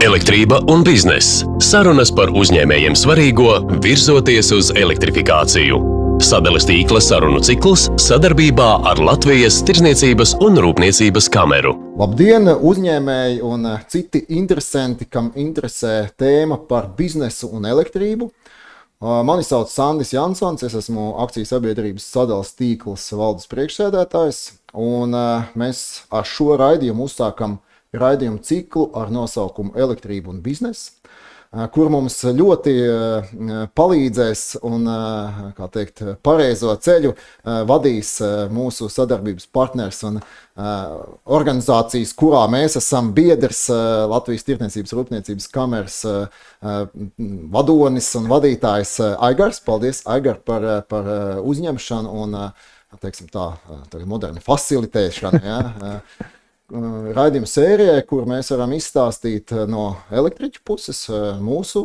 Elektrība un bizness. Sarunas par uzņēmējiem svarīgo, virzoties uz elektrifikāciju. Sadales tīkla sarunu cikls sadarbībā ar Latvijas Tirdzniecības un Rūpniecības kameru. Labdien, uzņēmēji un citi interesanti, kam interesē tēma par biznesu un elektrību. Mani sauc Sandis Jansons, es esmu akciju sabiedrības sadales tīkls valdes priekšsēdētājs, un mēs ar šo raidījumu uzsākam raidījumu ciklu ar nosaukumu Elektrība un bizness, kur mums ļoti palīdzēs un, kā teikt, pareizo ceļu vadīs mūsu sadarbības partners un organizācijas, kurā mēs esam biedrs, Latvijas Tirdzniecības Rūpniecības kameras vadonis un vadītājs Aigars. Paldies, Aigar, par uzņemšanu un, teiksim tā, moderni facilitēšanu, ja? Raidījuma sērijai, kur mēs varam izstāstīt no elektriķu puses mūsu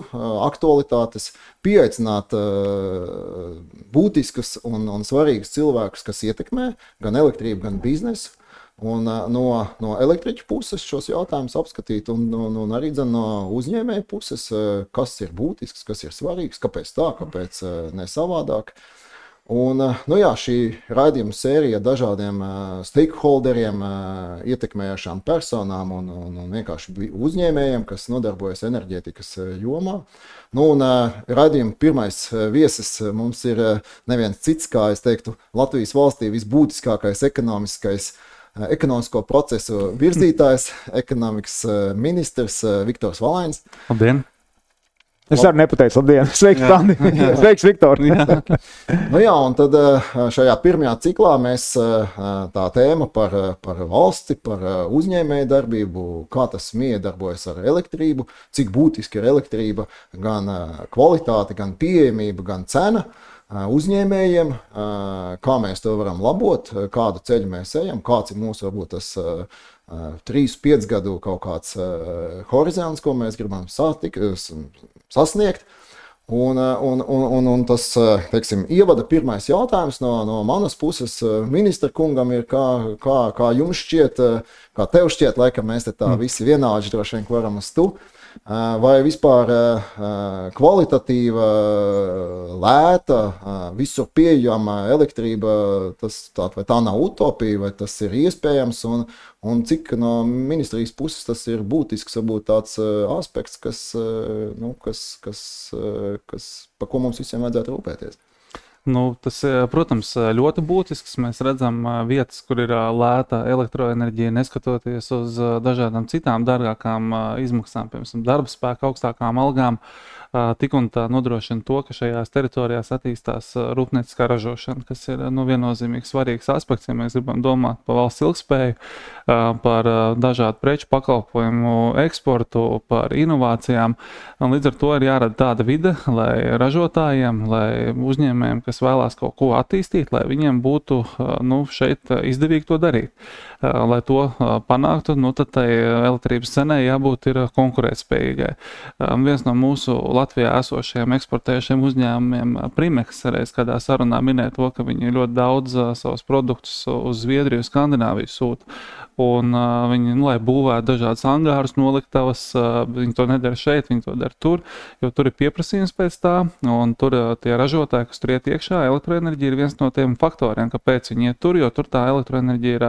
aktualitātes, pieaicināt būtiskus un svarīgus cilvēkus, kas ietekmē gan elektrību, gan biznesu, un no elektriķu puses šos jautājumus apskatīt, un arī no uzņēmēju puses, kas ir būtisks, kas ir svarīgs, kāpēc tā, kāpēc ne savādāk. Un, šī raidījuma sērija dažādiem stakeholderiem, ietekmējošām personām un vienkārši uzņēmējiem, kas nodarbojas enerģētikas jomā. Raidījuma pirmais viesis mums ir neviens cits, kā es teiktu, Latvijas valstī visbūtiskākais ekonomisko procesu virzītājs, ekonomikas ministrs Viktors Valains. Labdien! Es arī nepateicu, labdien. Sveiks, Tandi. Sveiks, Viktor. Un tad šajā pirmajā ciklā mēs tā tēma par valsti, par uzņēmēju darbību, kā tas miedarbojas ar elektrību, cik būtiski ir elektrība, gan kvalitāte, gan pieejamība, gan cena uzņēmējiem, kā mēs to varam labot, kādu ceļu mēs ejam, kāds ir mūsu varbūt tas 3-5 gadu kaut kāds horizons, ko mēs gribam sasniegt. Un tas, teiksim, ievada pirmais jautājums no manas puses ministra kungam ir, kā jums šķiet, kā tev šķiet, laikam mēs te tā visi vienādi droši vien varam uz tu. Vai vispār kvalitatīva, lēta, visur pieejama elektrība, vai tā nav utopija, vai tas ir iespējams, un cik no ministrijas puses tas ir būtisks, varbūt tāds aspekts, par ko mums visiem vajadzētu rūpēties? Tas, protams, ļoti būtisks. Mēs redzam vietas, kur ir lēta elektroenerģija, neskatoties uz dažādām citām dārgākām izmaksām, piemēram, darba spēka augstākām algām, tik un tā nodrošina to, ka šajās teritorijās attīstās rūpnieciskā ražošana, kas ir viennozīmīgi svarīgs aspekts, ja mēs gribam domāt par valsts ilgspēju, par dažādu preču pakalpojumu eksportu, par inovācijām. Un līdz ar to ir jārada tāda vide, lai ražotājiem, lai uzņēmējiem, kas vēlās kaut ko attīstīt, lai viņiem būtu šeit izdevīgi to darīt. Lai to panāktu, tad tai elektrības cenai jābūt ir konkurētspējīgai. Viens no mūsu Latvijā esošajiem eksportējušiem uzņēmumiem, Primex, reiz kādā sarunā minēja to, ka viņi ļoti daudz savus produktus uz Zviedriju, Skandināviju sūta. Un viņi, lai būvētu dažādas angārus, noliktavas, viņi to nedara šeit, viņi to dara tur, jo tur ir pieprasījums pēc tā, un tur tie ražotāji, kas tur iet iekšā, elektroenerģija ir viens no tiem faktoriem, kāpēc viņi iet tur, jo tur tā elektroenerģija ir,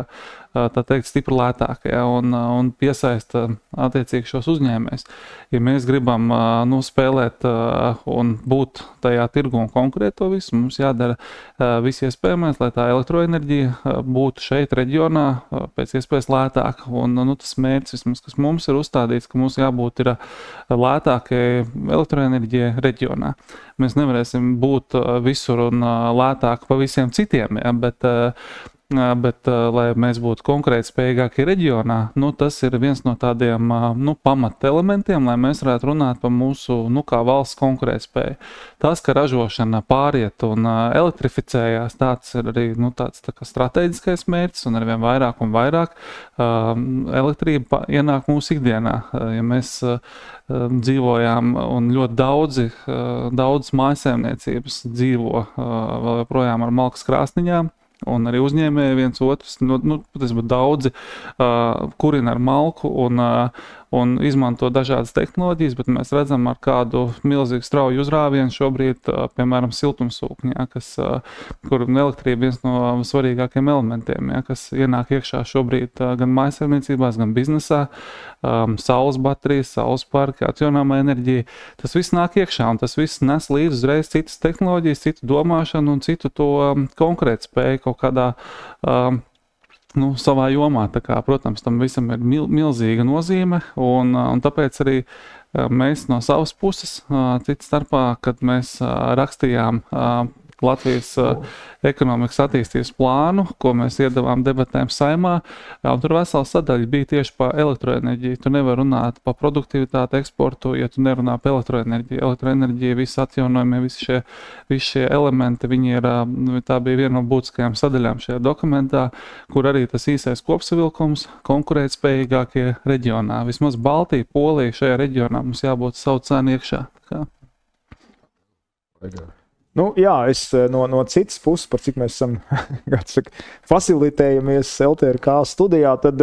tā teikt, stipri lētāka, ja, un piesaista attiecīgi šos uzņēmējus. Ja mēs gribam spēlēt un būt tajā tirgu un konkurēt to visu, mums jādara viss iespējamais, lai tā elektroenerģija būtu šeit reģionā pēc iespējas lētāka. Un tas mērķis, vismaz, kas mums ir uzstādīts, ka mums jābūt ir lētākai elektroenerģijai reģionā. Mēs nevarēsim būt visur un lētāk pa visiem citiem, ja, bet lai mēs būtu konkurētspējīgāki reģionā, tas ir viens no tādiem pamata elementiem, lai mēs varētu runāt par mūsu kā valsts konkurētspēju. Tas, ka ražošana pāriet un elektrificējās, tāds ir arī tāds tā kā strateģiskais mērķis, un arvien vairāk un vairāk elektrība ienāk mūsu ikdienā. Ja mēs dzīvojām un ļoti daudz mājsaimniecības dzīvo vēl joprojām ar malkas krāsniņām, un arī uzņēmēji viens otrs, patiesībā daudzi kurina ar malku, un izmanto dažādas tehnoloģijas, bet mēs redzam ar kādu milzīgu strauju uzrāvienu šobrīd, piemēram, siltumsūkņi, kur elektrība viens no svarīgākiem elementiem, kas ienāk iekšā šobrīd gan mājsaimniecībās, gan biznesā, saules baterijas, saules parki, atjaunāmā enerģija. Tas viss nāk iekšā, un tas viss nes līdz uzreiz citas tehnoloģijas, citu domāšanu un citu to konkurētspēju kaut kādā savā jomā. Tā kā, protams, tam visam ir milzīga nozīme, un tāpēc arī mēs no savas puses, cits starpā, kad mēs rakstījām Latvijas ekonomikas attīstības plānu, ko mēs iedavām debatēm Saeimā, un tur vesela sadaļa bija tieši par elektroenerģiju. Tu nevar runāt par produktivitāti, eksportu, ja tu nerunā par elektroenerģiju. Elektroenerģija, visi atjaunojumi, visi šie elementi, tā bija viena no būtiskajām sadaļām šajā dokumentā, kur arī tas īsais kopsavilkums konkurētspējīgākie reģionā. Vismaz Baltija, Polija šajā reģionā mums jābūt savu cenu iekšā. Jā, es no citas puses, par cik mēs esam facilitējamies LTRK studijā, tad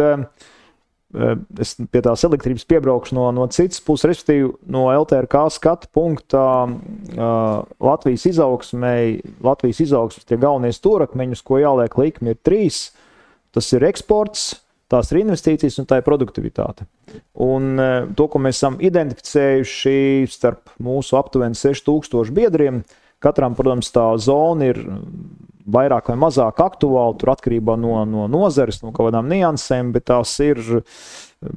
es pie tās elektrības piebraukšu no citas puses, respektīvi no LTRK skatu punktā Latvijas izaugsmes tie galvenie stūrakmeņus, ko jāliek likmi, ir 3. Tas ir eksports, tās ir investīcijas un tā ir produktivitāte. Un to, ko mēs esam identificējuši starp mūsu aptuveni 6000 biedriem, katram, protams, tā zona ir vairāk vai mazāk aktuāla, tur atkarībā no nozares, no kaut kādām niansēm, bet tās ir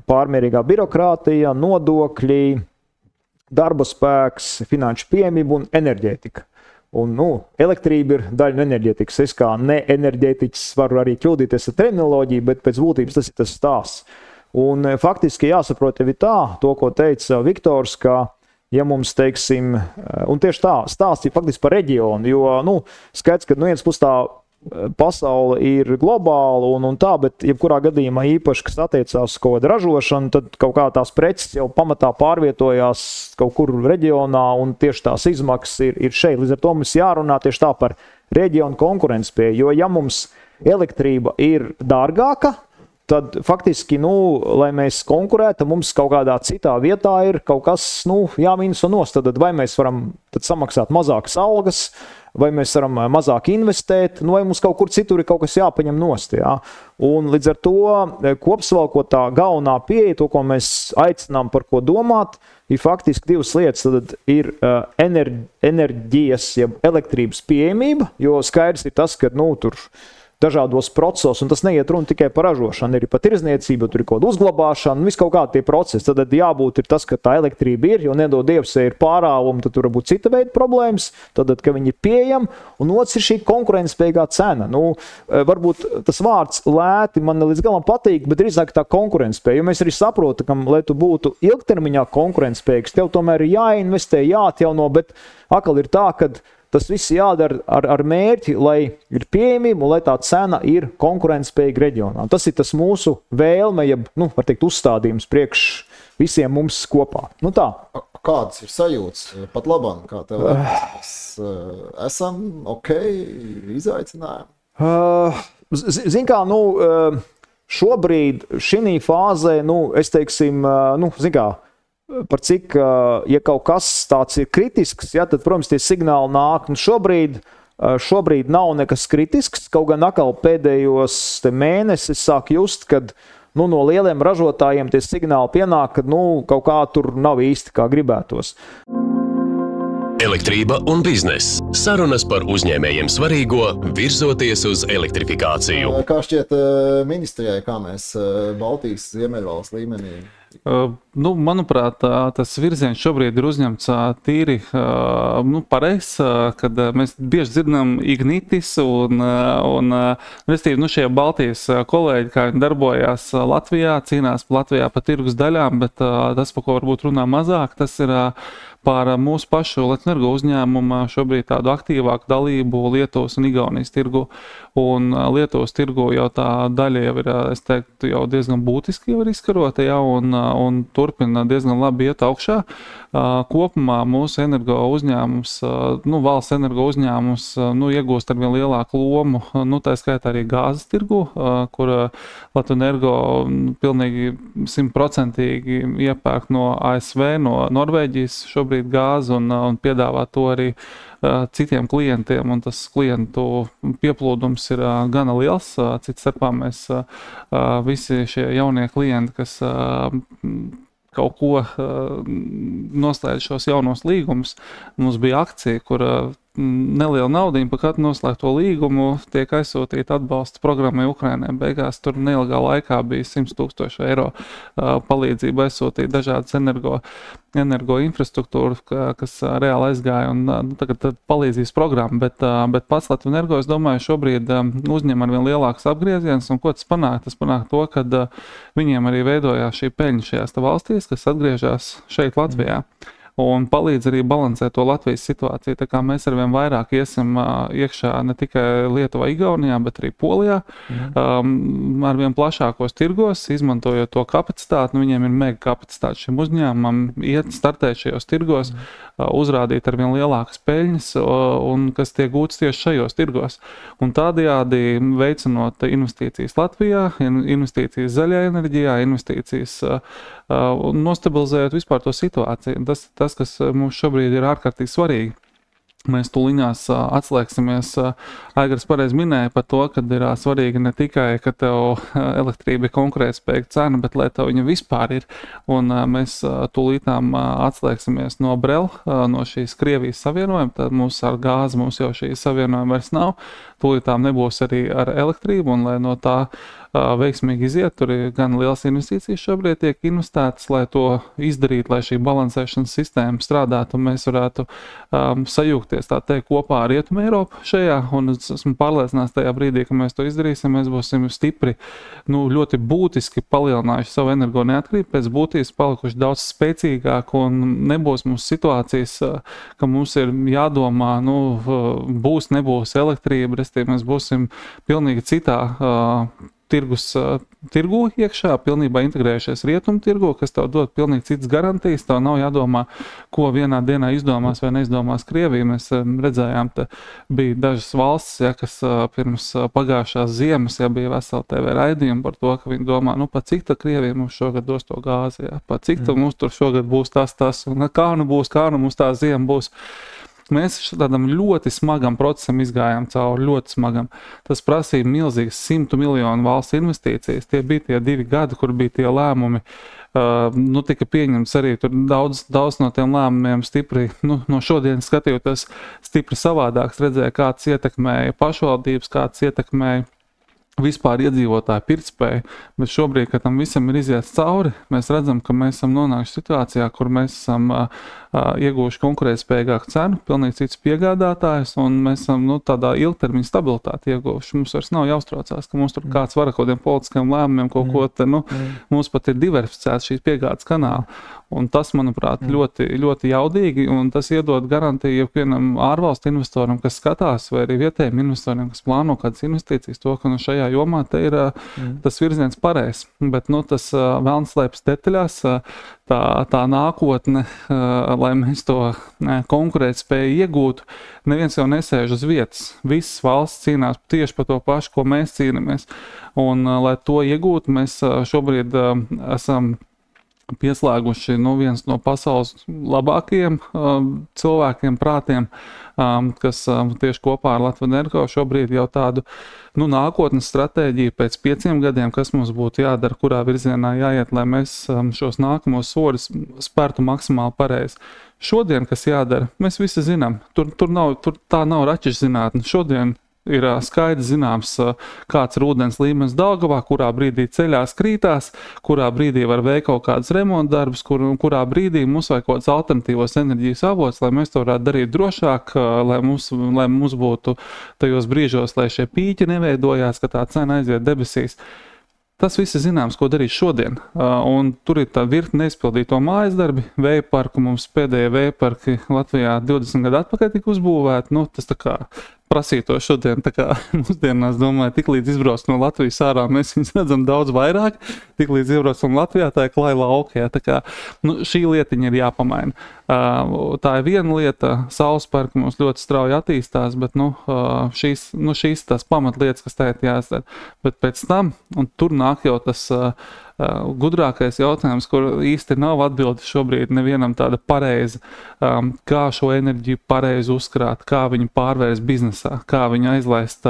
pārmērīgā birokrātija, nodokļi, darba spēks, finanšu pieejamība un enerģētika. Un, elektrība ir daļa no enerģētikas. Es kā ne-enerģētiķis varu arī kļūdīties ar terminoloģiju, bet pēc būtības tas ir tas stāsts. Un faktiski jāsaprot tevi tā, to, ko teica Viktors, ka ja mums, teiksim, un tieši tā, stāsts ir faktiski par reģionu, jo, skaidrs, ka no vienas puses tā pasaule ir globāla un tā, bet jebkurā gadījumā īpaši, kas attiecās uz kaut kādu ražošanu, tad kaut kā tās preces jau pamatā pārvietojās kaut kur reģionā, un tieši tās izmaksas ir šeit. Līdz ar to mums jārunā tieši tā par reģionu konkurentspēju, jo ja mums elektrība ir dārgāka, tad faktiski, lai mēs konkurētu, mums kaut kādā citā vietā ir kaut kas, jāmīnuso nost. Tad vai mēs varam samaksāt mazākas algas, vai mēs varam mazāk investēt, vai mums kaut kur citur ir kaut kas jāpaņem nost. Jā. Un līdz ar to kopsavilkot tā galvenā pieeja, to, ko mēs aicinām par ko domāt, ir faktiski 2 lietas. Tad ir enerģijas, jeb elektrības pieejamība, jo skaidrs ir tas, ka tur dažādos procesos, un tas neiet runa tikai par ražošanu, ir pat tirdzniecība, tur ir kaut kāda uzglabāšana, viss kaut kādi tie procesi. Tad jābūt ir tas, ka tā elektrība ir, jo nedod Dievs, ja ir pārāvumi, tad tur var būt cita veida problēmas, tad, ka viņi ir pieejami, un otrs ir šī konkurentspējīgā cena. Varbūt tas vārds lēti man līdz galam patīk, bet drīzāk tā konkurentspēja, jo mēs arī saprotam, lai tu būtu ilgtermiņā konkurentspējīgs, tev tomēr ir jāinvestē, jāatjauno, bet atkal ir tā, ka tas viss jādara ar mērķi, lai ir pieejamība un lai tā cena ir konkurentspējīga reģionā. Tas ir tas mūsu vēlme, var teikt, uzstādījums priekš visiem mums kopā. Tā. Kādas ir sajūtas pat labāk, kā tev liekas? Esam izaicinājumi? Zin kā, šobrīd šī fāzē, es teiksim, par cik, ja kaut kas tāds ir kritisks, tad, protams, tie signāli nāk. Šobrīd nav nekas kritisks, kaut gan atkal pēdējos mēnesis sāk just, kad no lieliem ražotājiem tie signāli pienāk, kad kaut kā tur nav īsti kā gribētos. Elektrība un bizness. Sarunas par uzņēmējiem svarīgo, virzoties uz elektrifikāciju. Kā šķiet ministrijai, kā mēs Baltijas Ziemeļvalsts līmenī? Manuprāt, tas virziens šobrīd ir uzņemts tīri pareizs, kad mēs bieži dzirdam Ignitis un restīvi, šie Baltijas kolēģi, kā viņi darbojās Latvijā, cīnās Latvijā pa tirgus daļām, bet tas, par ko varbūt runā mazāk, tas ir par mūsu pašu Latvenergo uzņēmumu šobrīd tādu aktīvāku dalību Lietuvas un Igaunijas tirgu. Un Lietuvas tirgu jau tā daļa jau ir, es teiktu, jau diezgan būtiski jau ir izkarota, un un turpina diezgan labi iet augšā. Kopumā mūsu energo uzņēmums, valsts energo uzņēmums, iegūst arvien lielāku lomu, tā skaitā arī gāzes tirgu, kur Latvenergo pilnīgi 100% iepērk no ASV, no Norvēģijas šobrīd gāzi un piedāvā to arī citiem klientiem, un tas klientu pieplūdums ir gana liels. Cits starpā mēs visi šie jaunie klienti, kas kaut ko noslēdz šos jaunos līgumus. Mums bija akcija, kur neliela naudiņa par katru noslēgto līgumu tiek aizsūtīta atbalsta programmai Ukrainai. Beigās tur neilgā laikā bija 100,000 eiro palīdzība aizsūtīt dažādas energo infrastruktūru, kas reāli aizgāja, un tagad palīdzīs programma, bet pats Latvenergo, es domāju, šobrīd uzņem arvien lielākas apgrieziens, un ko tas panāk? Tas panāk to, ka viņiem arī veidojās šī peļņa šajās valstīs, kas atgriežas šeit Latvijā. Un palīdz arī balansēt to Latvijas situāciju. Tā kā mēs arvien vairāk iesim iekšā ne tikai Lietuvā, Igaunijā, bet arī Polijā, arvien plašākos tirgos, izmantojot to kapacitāti. Viņiem ir mega kapacitāte šim uzņēmumam iet, startēt šajos tirgos, uzrādīt arvien lielākas peļņas, un kas tiek gūts tieši šajos tirgos. Un tādējādi veicinot investīcijas Latvijā, investīcijas zaļajā enerģijā, investīcijas un nostabilizējot vispār to situāciju. Tas, kas mums šobrīd ir ārkārtīgi svarīgi. Mēs tūliņās atslēgsimies, Aigars pareizi minēja par to, ka ir svarīgi ne tikai, ka tev elektrība ir konkurētspējīga cena, bet lai tev viņa vispār ir. Un mēs tūlītām atslēgsimies no Brel, no šīs Krievijas savienojuma, tad mums ar gāzi mums jau šī savienojuma vairs nav. Tūlītām nebūs arī ar elektrību, un lai no tā veiksmīgi iziet, tur ir gan liels investīcijas šobrīd tiek investētas, lai to izdarītu, lai šī balansēšanas sistēma strādātu, un mēs varētu sajūgties tā teikt kopā ar Rietumu Eiropu šajā, un es esmu pārliecināts tajā brīdī, ka mēs to izdarīsim, mēs būsim stipri, ļoti būtiski palielinājuši savu energo neatkarību, pēc būtības palikuši daudz spēcīgāk, un nebūs mums situācijas, ka mums ir jādomā, būs, nebūs elektrība, restīvi mēs būsim pilnīgi citā tirgu iekšā, pilnībā integrējušies rietumu tirgu, kas tev dod pilnīgi citas garantijas, tev nav jādomā, ko vienā dienā izdomās vai neizdomās Krievija. Mēs redzējām, te bija dažas valstis, kas pirms pagājušās ziemas, bija vesela TV raidījumi par to, ka viņi domā, pa cik tā Krievija mums šogad dos to gāzi, pa cik tā mums tur šogad būs tas, un kā mums tā ziema būs. Mēs tādam ļoti smagam procesam izgājām cauri, ļoti smagam. Tas prasīja milzīgas 100 miljonu valsts investīcijas. Tie bija tie 2 gadi, kur bija tie lēmumi. Tika pieņemts arī tur daudz no tiem lēmumiem stipri, no šodienas skatījoties stipri savādāks, redzēja, kāds ietekmēja pašvaldības, kāds ietekmēja vispār iedzīvotāju pirktspēju, bet šobrīd, kad tam visam ir iziets cauri, mēs redzam, ka mēs esam nonākuši situācijā, kur mēs esam iegūši konkurētspējīgāku cenu, pilnīgi cits piegādātājs, un mēs esam tādā ilgtermiņa stabilitāti ieguvuši. Mums vairs nav jāuztraucās, ka mums tur kāds var ar kaut kādiem politiskiem lēmumiem kaut ko te, mums pat ir diversificēts šīs piegādes kanāli. Un tas, manuprāt, ļoti, ļoti jaudīgi, un tas iedod garantiju jebkuram ārvalstu investoram, kas skatās, vai arī vietējiem investoriem, kas plāno kādas investīcijas, to, ka šajā jomā te ir tas virziens pareizs. Bet tas velns slēpjas detaļās, tā nākotne, lai mēs to konkurētspēju iegūtu, neviens jau nesēž uz vietas. Visas valsts cīnās tieši par to pašu, ko mēs cīnamies. Un, lai to iegūtu, mēs šobrīd esam pieslēguši viens no pasaules labākajiem cilvēkiem, prātiem, kas tieši kopā ar Latvenergo šobrīd jau tādu nākotnes stratēģiju pēc 5 gadiem, kas mums būtu jādara, kurā virzienā jāiet, lai mēs šos nākamos soļus spērtu maksimāli pareizi. Šodien, kas jādara, mēs visi zinām, tur tā nav raķešu zinātne. Šodien ir skaidrs zināms, kāds ir ūdens līmenis Daugavā, kurā brīdī ceļās krītās, kurā brīdī var veikt kaut kādas remontdarbus, kurā brīdī mums vajag kaut kāds alternatīvos enerģijas avots, lai mēs to varētu darīt drošāk, lai mums būtu tajos brīžos, lai šie pīķi neveidojās, ka tā cena aiziet debesīs. Tas viss ir zināms, ko darīt šodien. Un tur ir tā virkne neizpildīto mājas darbi. Vēja parku mums pēdējie vēja parki Latvijā 20 gadu atpakaļ tika uzbūvēti. Tas tā kā prasīto šodien, tā kā mūsdienās, domāju, tik līdz izbrauc no Latvijas ārā, mēs viņus redzam daudz vairāk, tik līdz izbraucam Latvijā, tā ir klāja lauka, tā kā, šī lietiņa ir jāpamaina. Tā ir viena lieta, saulesparki mums ļoti strauji attīstās, bet, šīs tās pamatlietas, kas tā ir jāizdara, bet pēc tam, un tur nāk jau tas gudrākais jautājums, kur īsti nav atbildi šobrīd nevienam tāda pareiza, kā šo enerģiju pareizi uzkrāt, kā viņu pārvērst biznesā, kā viņu aizlaist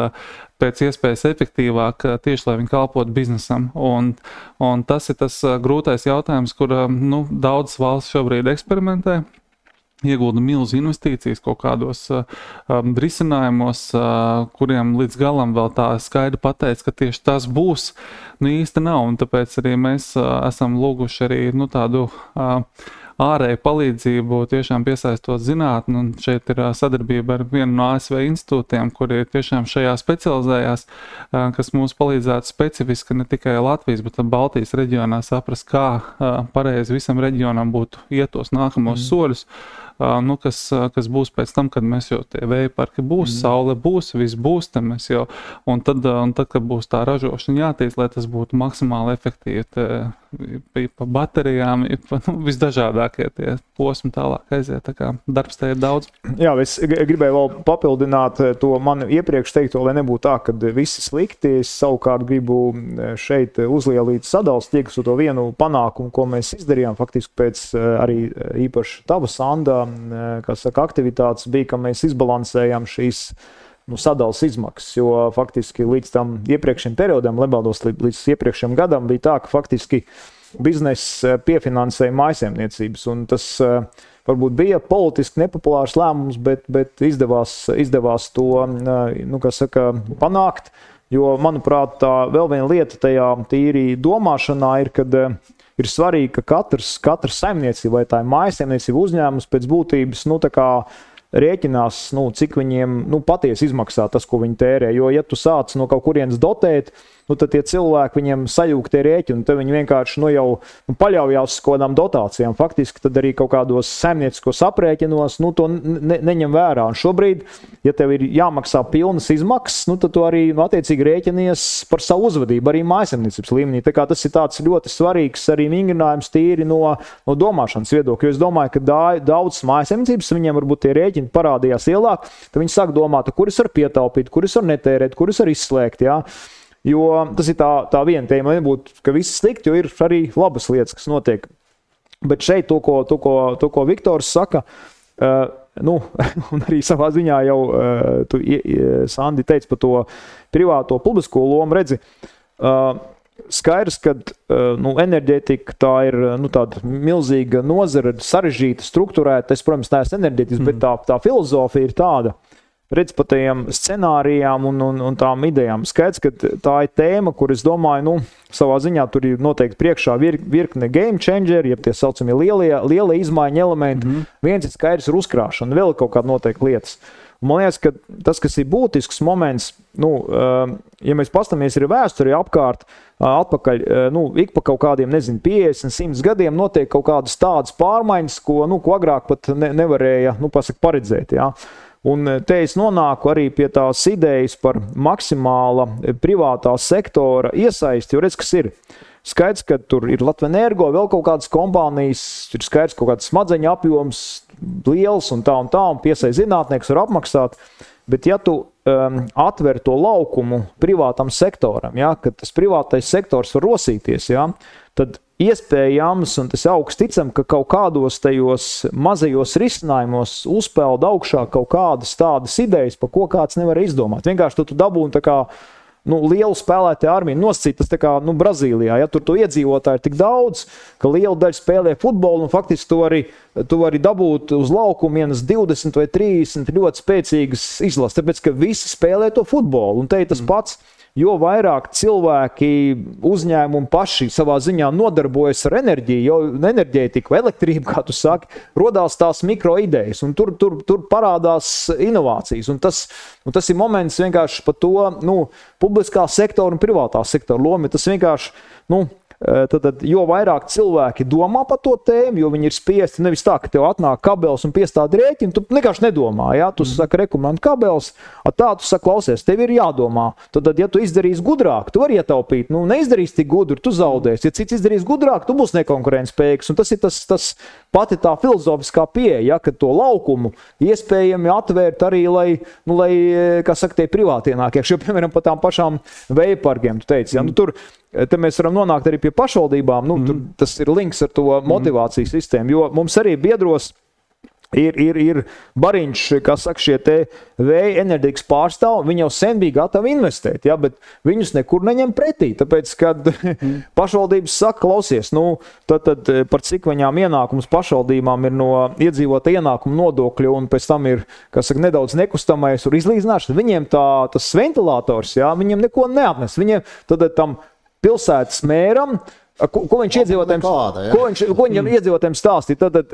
pēc iespējas efektīvāk, tieši lai viņi kalpotu biznesam. Un tas ir tas grūtais jautājums, kur daudzas valsts šobrīd eksperimentē, iegulda milzu investīcijas kaut kādos risinājumos, kuriem līdz galam vēl tā skaidri pateic, ka tieši tas būs, īsti nav. Un tāpēc arī mēs esam lūguši arī tādu ārēju palīdzību, tiešām piesaistot zinātni, un šeit ir sadarbība ar vienu no ASV institūtiem, kuri tiešām šajā specializējās, kas mums palīdzētu specifiski ne tikai Latvijas, bet Baltijas reģionā saprast, kā pareizi visam reģionam būtu iet tos nākamos soļus, kas būs pēc tam, kad mēs jau tie vēja parki būs, saule būs, viss būs, tad mēs jau, un tad, kad būs tā ražošana jātīst, lai tas būtu maksimāli efektīvi, pa baterijām, visdažādākie tie posmi tālāk aiziet, tā kā darbs te ir daudz. Jā, es gribēju vēl papildināt to manu iepriekš teikto, lai nebūtu tā, ka visi slikti, es savukārt gribu šeit uzlielīt sadals tiekas to vienu panākumu, ko mēs izdarījām, faktiski pēc arī īpaši tava Sanda, kā saka, aktivitātes bija, ka mēs izbalansējām šīs sadals izmaksas, jo faktiski līdz tam iepriekšējiem periodam, Lebaldos līdz iepriekšējiem gadam bija tā, ka faktiski bizness piefinansēja mājsaimniecības, un tas varbūt bija politiski nepopulārs lēmums, bet izdevās to, kā saka, panākt, jo, manuprāt, tā vēl viena lieta tajā tīri domāšanā ir, kad ir svarīgi, ka katra saimniecība, vai tā ir mājsaimniecība uzņēmums pēc būtības, tā kā rēķinās, cik viņiem patiesi izmaksā tas, ko viņi tērē. Jo, ja tu sāc no kaut kurienes dotēt, tad tie cilvēki viņiem sajūg tie rēķini, un te viņi vienkārši jau paļaujās uz kādām dotācijām. Faktiski tad arī kaut kādos saimnieciskos aprēķinos to neņem vērā. Un šobrīd, ja tev ir jāmaksā pilnas izmaksas, tad tu arī attiecīgi rēķinies par savu uzvedību, arī mājasemniecības līmenī. Tā kā tas ir tāds ļoti svarīgs arī vingrinājums tīri no domāšanas viedokļa. Jo es domāju, ka daudz mājasemniecības, viņiem varbūt tie rēķini parādījās ielāk, tad viņi sāk domāt, kuras var pietaupīt, kuras var netērēt, kuras var izslēgt, jā. Jo tas ir tā viena tēma, nebūtu, ka viss slikti, jo ir arī labas lietas, kas notiek. Bet šeit to, ko Viktors saka, un arī savā ziņā jau tu, Sandi, teica par to privāto publisko lomu, redzi, skaidrs, ka enerģētika tā ir tāda milzīga nozara, sarežģīta, strukturēta. Es, protams, neesmu enerģētis, bet tā filozofija ir tāda. Redz par tajiem scenārijām un tām idejām. Skaidrs, ka tā ir tēma, kur es domāju, savā ziņā tur ir noteikti priekšā virkne game changer, jeb tie saucamie lielie izmaiņu elementi. Viens ir skaidrs ir uzkrāšana, vēl kaut kāda noteikti lietas. Un man liekas, ka tas, kas ir būtisks moments, ja mēs pastamies arī vēsturī atpakaļ, ik pa kaut kādiem, 50, 100 gadiem notiek kaut kādas tādas pārmaiņas, ko agrāk pat nevarēja, paredzēt, jā. Un te es nonāku arī pie tās idejas par maksimāla privātā sektora iesaisti, jo redz, kas ir. Skaidrs, ka tur ir Latvenergo, vēl kaut kādas kompānijas, ir skaidrs kaut kāds smadzeņu apjoms, liels un piesai zinātnieks var apmaksāt, bet ja tu atver to laukumu privātam sektoram, ja, kad tas privātais sektors var rosīties, ja, tad iespējams, un tas augsts ticam, ka kaut kādos tajos mazajos risinājumos uzpeld augšā kaut kādas tādas idejas, pa ko kāds nevar izdomāt. Vienkārši tu dabūni tā kā lielu spēlētāju armiju nosacīt, tas tā kā Brazīlijā, ja tur to iedzīvotāji ir tik daudz, ka liela daļa spēlē futbolu, un faktiski tu vari dabūt uz laukumu vienas 20 vai 30 ļoti spēcīgas izlases, tāpēc, ka visi spēlē to futbolu, un te ir tas pats. Jo vairāk cilvēki uzņēmumi paši savā ziņā nodarbojas ar enerģiju, jo enerģētiku vai elektrību, kā tu saki, rodās tās mikroidejas, un tur parādās inovācijas. Un tas ir moments vienkārši par to, publiskā sektora un privātā sektora loma. Tas vienkārši, tad jo vairāk cilvēki domā par to tēmu, jo viņi ir spiesti nevis tā, ka tev atnāk kabelis un piestāda rēķinu, tu vienkārši nedomā, ja? Tu saki, rekomend kabelis, tā tu saki, klausies, tev ir jādomā. Tad, ja tu izdarīsi gudrāk, tu vari ietaupīt, neizdarīsi tik gudru, tu zaudēsi. Ja cits izdarīs gudrāk, tu būsi nekonkurentspējīgs. Un tas ir tas pati tā filozofiskā pieeja, ja, ka to laukumu iespējami atvērt arī, lai kā saka, tie privāti ienāk iekšā, jo, piemēram, pa tām pašām vējparkiem, tu teici, ja, te mēs varam nonākt arī pie pašvaldībām, tas ir links ar to motivācijas sistēmu, jo mums arī biedros ir bariņš, kā saka, šie te vēja enerģijas pārstāvi, viņi jau sen bija gatavi investēt, ja, bet viņus nekur neņem pretī, tāpēc, kad pašvaldības saka, klausies, tad par cik viņām ienākums pašvaldībām ir no iedzīvota ienākuma nodokļu un pēc tam ir, kā saka, nedaudz nekustamais un izlīdzināšana, viņiem tas ventilators, ja, viņiem neko neatnes, viņiem tad tam pilsētas mēram, ko viņš iedzīvotājiem stāstīja, tad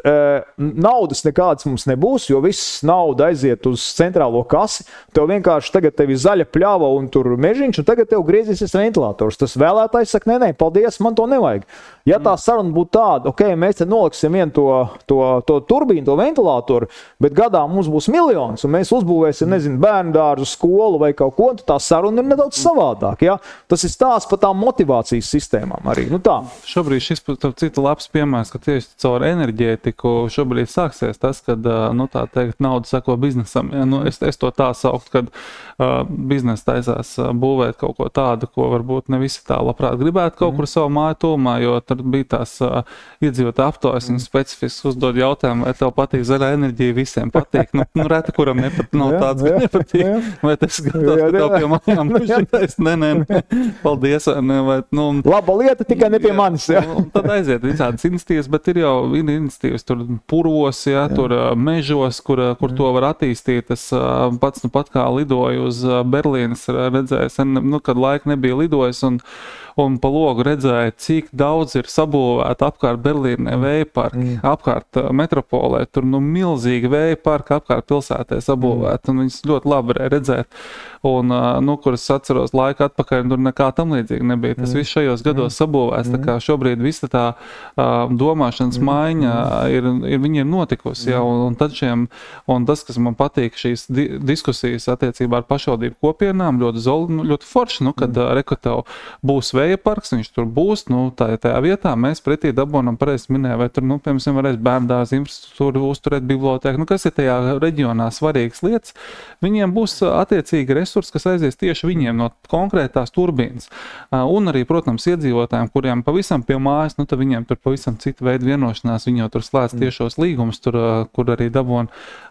naudas nekādas mums nebūs, jo viss nauda aiziet uz centrālo kasi, tev vienkārši tagad tev ir zaļa pļava un tur mežiņš, un tagad tev griezīsies ventilators. Tas vēlētājs saka, nē, paldies, man to nevajag. Ja tā saruna būtu tāda, mēs te noliksim vienu to turbīnu, to ventilatoru, bet gadā mums būs miljons, un mēs uzbūvēsim, nezinu, bērndārzu, skolu vai kaut ko, tā saruna ir nedaudz savādāk. Ja? Tas ir stāsts par tām motivācijas sistēmām arī. Šobrīd šis cita labs piemērs, ka tieši caur enerģētiku šobrīd sāksies tas, kad, tā teikt, nauda seko biznesam. Ja? Es to tā saukt, kad biznesa taisās būvēt kaut ko tādu, ko varbūt ne visi tā labprāt gribētu kaut kur savu māju tūmā, jo tur bija tās iedzīvotāju aptaujas un specifiski uzdod jautājumu, vai tev patīk zaļā enerģija, visiem patīk. Reti, kuram nav tāds, ka nepatīk. Vai tas gatavs, ka tev pie mājām mužinājis? Nē, paldies. Laba lieta, tikai ne pie manis. Ja. Tad aiziet visādas iniciatīvas, bet ir jau iniciatīvas tur puros, ja, tur mežos, kur to var attīstīt. Es pats pat kā lidoju uz Berlīnas, redzēju, kad laika nebija lidojis un pa logu redzēju, cik daudz ir sabūvēta apkārt Berlīnē vēja parki, apkārt metropolē. Tur milzīgi vēja parki apkārt pilsētē sabūvēta, un viņas ļoti labi varēja redzēt. Un, kur es atceros laiku atpakaļ, tur nekā tam līdzīgi nebija. Tas viss šajos gados sabūvēts, tā kā šobrīd visa tā domāšanas maiņa viņi ir notikusi, ja, un tas, kas man patīk, šīs diskusijas attiecībā ar pašvaldību kopienām, ļoti forši, kad tev būs vēja parks, viņš tur būs, tajā vietā mēs pretī dabonam pareizi minēja, vai tur, piemēram, varēs bērndārza infrastruktūru uzturēt bibliotēku, kas ir tajā reģionā svarīgas lietas, viņiem būs attiecīgi resursi, kas aizies tieši viņiem no konkrētās turbīnas. Un arī, protams, iedzīvotājiem, kuriem pavisam pie mājas, tad viņiem tur pavisam cita veida vienošanās, viņi jau tur slēdz tiešos līgumus, kur arī dabon,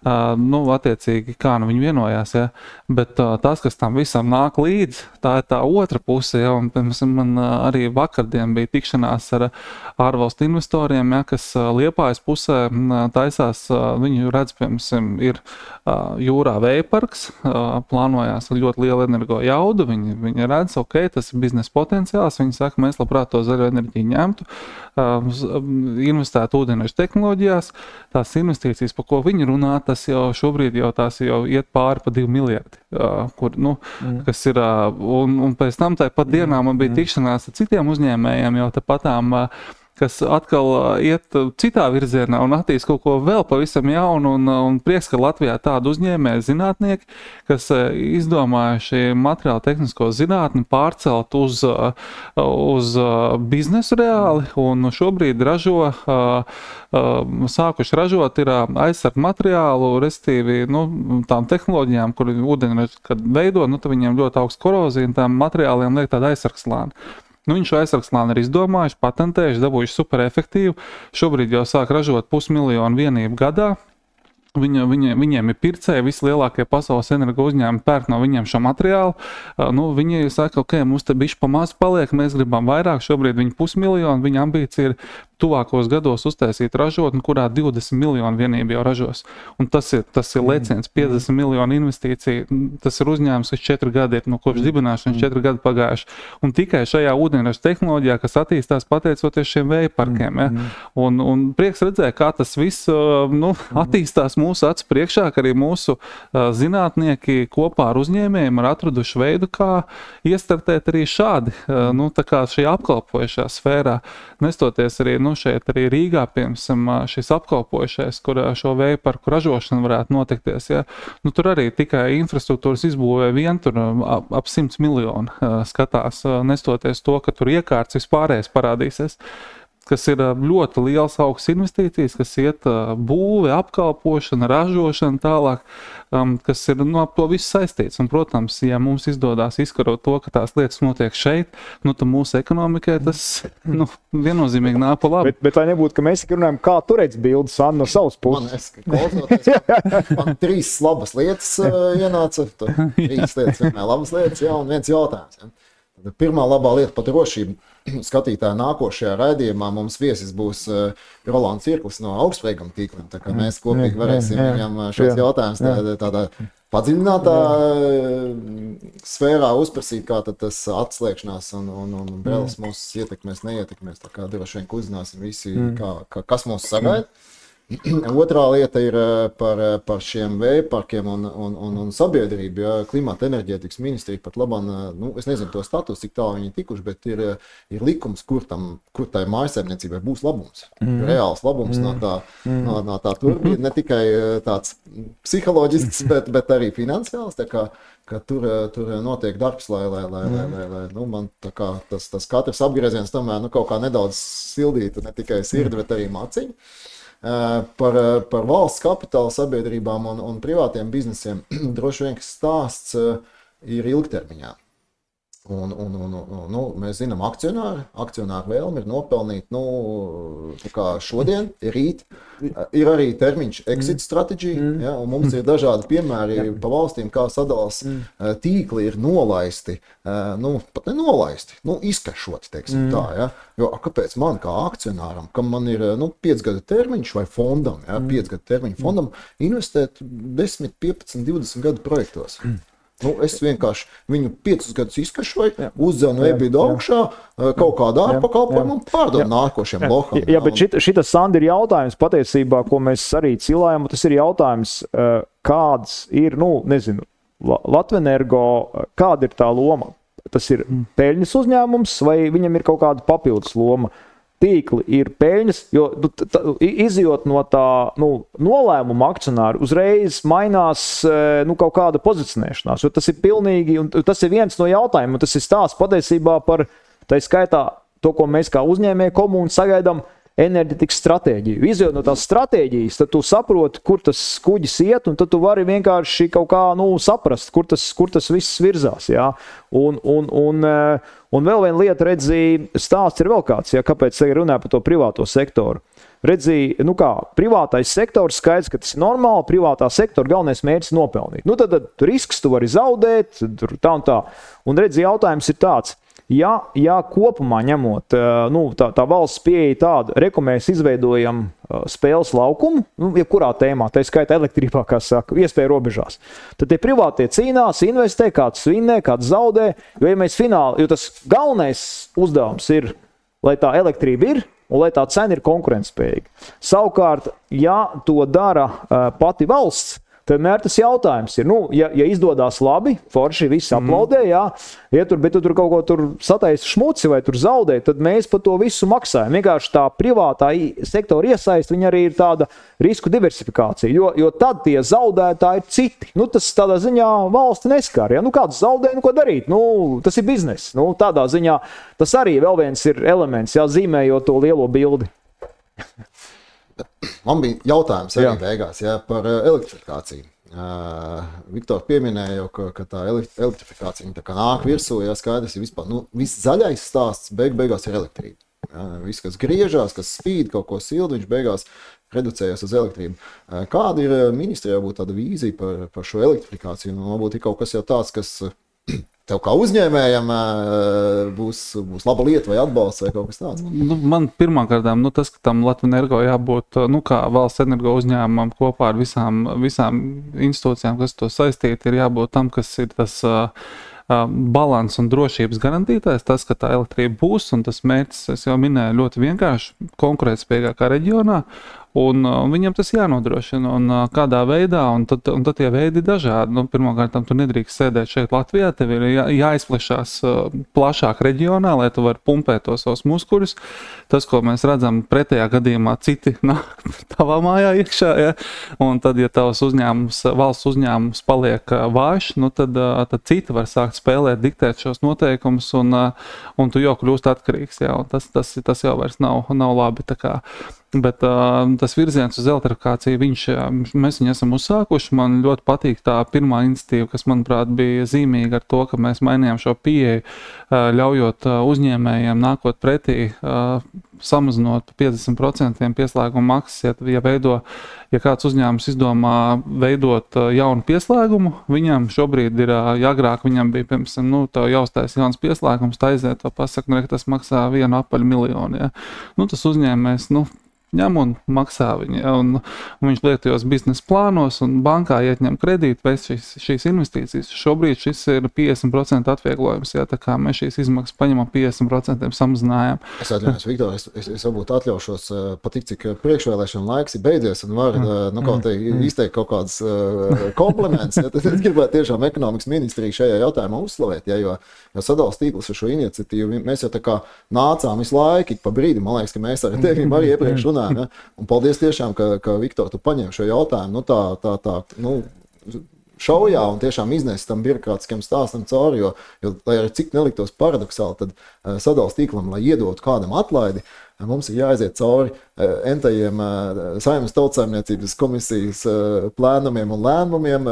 attiecīgi, kā viņi vienojās, ja. Bet tas, kas tam visam nāk līdz, tā ir tā otra puse, ja, un, piemēram, man arī vakardien bija tikšanās ar ārvalstu investoriem, ja, kas Liepājas pusē taisās, viņi redz, piemēram, ir jūrā vējparks, plānojās ar ļoti lielu energo jaudu, viņi redz, tas ir biznesa potenciāls, viņi saka, mēs labprāt to zaļo enerģiju ņemtu, investētu ūdeņraža tehnoloģijās, tās investīcijas, par ko viņi runā, tas jau šobrīd tās jau iet pāri pa 2 miljardi, kas ir, un pēc tam tāpat dienā man bija tikšanās ar citiem uzņēmējiem, jau tāpatām, kas atkal iet citā virzienā un attīst kaut ko vēl pavisam jaunu, un prieks, ka Latvijā tādu uzņēmēju zinātnieki, kas izdomājuši materiālu tehnisko zinātni pārcelt uz biznesu reāli, un šobrīd sākuši ražot ir aizsargu materiālu, restīvi, tām tehnoloģijām, kur ūdeņraži, kad veido, tad viņiem ļoti augsts korozija, un tām materiāliem liek tāda aizsargslāni. Viņš šo aizsargslāni ir izdomājuši, patentējuši, dabūjuši super efektīvu. Šobrīd jau sāk ražot 500 000 vienību gadā. Viņiem ir pircēji, visi lielākie pasaules energo uzņēmumi pērk no viņiem šo materiālu. Viņi saka, mums te bišķi pa maz paliek, mēs gribam vairāk, šobrīd viņi 500 000, viņa ambīcija ir tuvākos gados uztaisīt ražotni, kurā 20 miljonu vienību jau ražos. Un tas ir leciens, 50 miljonu investīcija. Tas ir uzņēmums, kas 4 gadi ir, kopš dibināšanas 4 gadi pagājuši. Un tikai šajā ūdeņraža tehnoloģijā, kas attīstās pateicoties šiem vēja parkiem. Ja? Un prieks redzēt, kā tas viss attīstās mūsu acu priekšā, ka arī mūsu zinātnieki kopā ar uzņēmējiem ir atraduši veidu, kā iestartēt arī šādi, tā kā šī apkalpojušā sfērā. Nestoties arī, šeit arī Rīgā, piemēram, šis apkalpojušais, kur šo vēja parku ražošana varētu notikties. Ja? Tur arī tikai infrastruktūras izbūvē vien tur ap 100 miljonu skatās, nestoties to, ka tur iekārts vispārējais parādīsies, kas ir ļoti liels augsts investīcijas, kas iet būve, apkalpošana, ražošana tālāk, kas ir ap to visu saistīts. Un, protams, ja mums izdodās izkarot to, ka tās lietas notiek šeit, tad mūsu ekonomikai tas viennozīmīgi nāk pa labi. Bet lai nebūtu, ka mēs runājam, kā turēt bildes no savas puses. Man 3 labas lietas ienāca, 3 lietas, vienmēr labas lietas, un viens jautājums. Ja. Pirmā labā lieta par drošību. Skatītāji nākošajā raidījumā mums viesis būs Rolands Cirklis no augstspējīguma tīkliem. Tā kā mēs kopīgi varēsim viņam šos jautājumus tādā padziļinātā sfērā uzprasīt, kā tad tas atslēgšanās un brēles mūs ietekmēs, neietekmēs. Tā kā droši vien uzzināsim visi, kas mūs sagaida. Otrā lieta ir par šiem vēja parkiem un sabiedrību. Ja, klimata enerģētikas ministrija pat labāk, es nezinu to status, cik tālu viņi tikuši, bet ir likums, kur tai mājsaimniecībai būs labums. Reāls labums no tā turbīna, ne tikai tāds psiholoģisks, bet arī finansiāls. Tā kā tur notiek darbs, lai man tā kā tas katrs apgrieziens tomēr kaut kā nedaudz sildītu ne tikai sirdi, bet arī maciņu. Par valsts kapitāla sabiedrībām un privātiem biznesiem droši vien, ka stāsts ir ilgtermiņā. Mēs zinām, akcionāru vēlmi ir nopelnīt šodien, rīt. Ir arī termiņš exit stratēģija, ja, un mums ir dažādi piemēri pa valstīm, kā sadalās tīkli ir nolaisti, pat nenolaisti, izkašoti, teiksim tā. Ja. Jo kāpēc man kā akcionāram, kam man ir 5 gadu termiņš vai fondam, ja, 5 gadu termiņu fondam, investēt 10, 15, 20 gadu projektos? Es vienkārši viņu 5 gadus izkašoju, uzzēnu EBITDA augšā, kaut kādā ārpakalpojumu un pārdomu nākošiem loham. Jā, bet šitas, Sandi, ir jautājums patiesībā, ko mēs arī cilājam, tas ir jautājums, kāds ir, Latvenergo, kāda ir tā loma? Tas ir peļņas uzņēmums vai viņam ir kaut kāda papildus loma? Tīkli ir peļņas, jo izjot no tā nolēmuma akcionāri uzreiz mainās kaut kāda pozicionēšanās, jo tas ir pilnīgi, un tas ir viens no jautājumiem, un tas ir stāsts patiesībā par, tā skaitā, to, ko mēs kā uzņēmēji komuni sagaidām, enerģetikas stratēģiju. Izjot no tās stratēģijas, tad tu saproti, kur tas kuģis iet, un tad tu vari vienkārši kaut kā saprast, kur tas viss virzās. Jā. Un vēl viena lieta, redzi, stāsts ir vēl kāds, ja, kāpēc tagad runāju par to privāto sektoru. Redzi, privātais sektors skaidrs, ka tas ir normāli, privātā sektora galvenais mērķis nopelnīt. Tad risks tu vari zaudēt, tā un tā. Un redzi, jautājums ir tāds. Ja kopumā ņemot, tā valsts pieeja tāda, mēs izveidojam spēles laukumu, jebkurā tēmā, tā skaitā elektrībā, kā saka, iespēja robežās, tad tie privātie cīnās, investē, kāds vinnē, kāds zaudē, jo tas galvenais uzdevums ir, lai tā elektrība ir un lai tā cena ir konkurentspējīga. Savukārt, ja to dara pati valsts, tad vienmēr tas jautājums ir, ja izdodās labi, forši visi aplaudē, bet tu tur kaut ko tur sataisi šmuci vai tur zaudē, tad mēs par to visu maksājam. Vienkārši tā privātā sektora iesaist, viņa arī ir tāda risku diversifikācija, jo tad tie zaudētāji ir citi. Tas tādā ziņā valsti neskar. Ja? Kāds zaudē, ko darīt? Tas ir biznes. Tādā ziņā tas arī vēl viens ir elements, zīmējot to lielo bildi. Man bija jautājums arī beigās par elektrifikāciju. Viktor pieminēja, ka tā elektrifikācija tā kā nāk virsū, skaidrs ir vispār. Viss zaļais stāsts beigās ir elektrība. Viss, kas griežās, kas spīd, kaut ko sildu, viņš beigās reducējas uz elektrību. Kāda ir ministrijā būt tāda vīzija par šo elektrifikāciju? Varbūt ir kaut kas jau tāds, kas tev kā uzņēmējam būs laba lieta vai atbalsts vai kaut kas tāds? Man pirmkārt, tas, ka tam Latvenergo jābūt, kā valsts energo uzņēmumam kopā ar visām institūcijām, kas to saistīti, ir jābūt tam, kas ir tas balans un drošības garantītājs, tas, ka tā elektrība būs, un tas mērķis, es jau minēju, ļoti vienkārši konkurētspējīgākā reģionā, un viņam tas jānodrošina, un kādā veidā, un tad tie veidi dažādi. Pirmkārt, tu nedrīkst sēdēt šeit Latvijā, tev ir jāizplešās plašāk reģionā, lai tu vari pumpēt tos savus muskuļus. Tas, ko mēs redzam pretējā gadījumā, citi nāk tavā mājā iekšā, ja? Un tad, ja tavs valsts uzņēmums paliek vājš, tad citi var sākt spēlēt, diktēt šos noteikumus, un tu jau kļūst atkarīgs, ja? Un tas jau vairs nav labi, tā kā. Bet tas virziens uz elektrifikāciju, mēs viņu esam uzsākuši. Man ļoti patīk tā pirmā iniciatīva, kas, manuprāt, bija zīmīga ar to, ka mēs mainījām šo pieeju, ļaujot uzņēmējiem nākot pretī, samazinot 50% pieslēguma maksas. Ja kāds uzņēmums izdomā veidot jaunu pieslēgumu, viņam šobrīd ir, agrāk viņam bija, piemēram, tev jāuztais jauns pieslēgums, tā aiziet, to pasaka, ka tas maksā $1,000,000. Ja? Tas uzņēmējs, ņem un maksā viņu, ja, un viņš liek tajos biznesa plānos, un bankā ietņem kredītu, veic šīs investīcijas. Šobrīd šis ir 50% atvieglojums, ja, tā kā mēs šīs izmaksas paņemam 50% samazinājām. Es atļaujos, Viktor, es varbūt atļaušos patik, cik priekšvēlēšana laiks ir beidzies, un var kaut izteikt kaut kādas kompliments. Ja, tad es gribētu tiešām ekonomikas ministriju šajā jautājumā uzslavēt, ja, jo sadalās tīkls ar šo iniciatīvu, mēs jau tā kā nācām visu laiku, pa brīdi, man liekas, ka mēs ar tevim arī iepriekš runājam. Ja? Un paldies tiešām, ka Viktor, tu paņem šo jautājumu, šaujā un tiešām iznes tam birokrātiskiem stāstam cauri, jo lai arī cik neliktos paradoksāli, tad sadalās tīklam, lai iedotu kādam atlaidi, mums ir jāaiziet cauri entajiem Saeimas Tautsaimniecības komisijas plēnumiem un lēmumiem,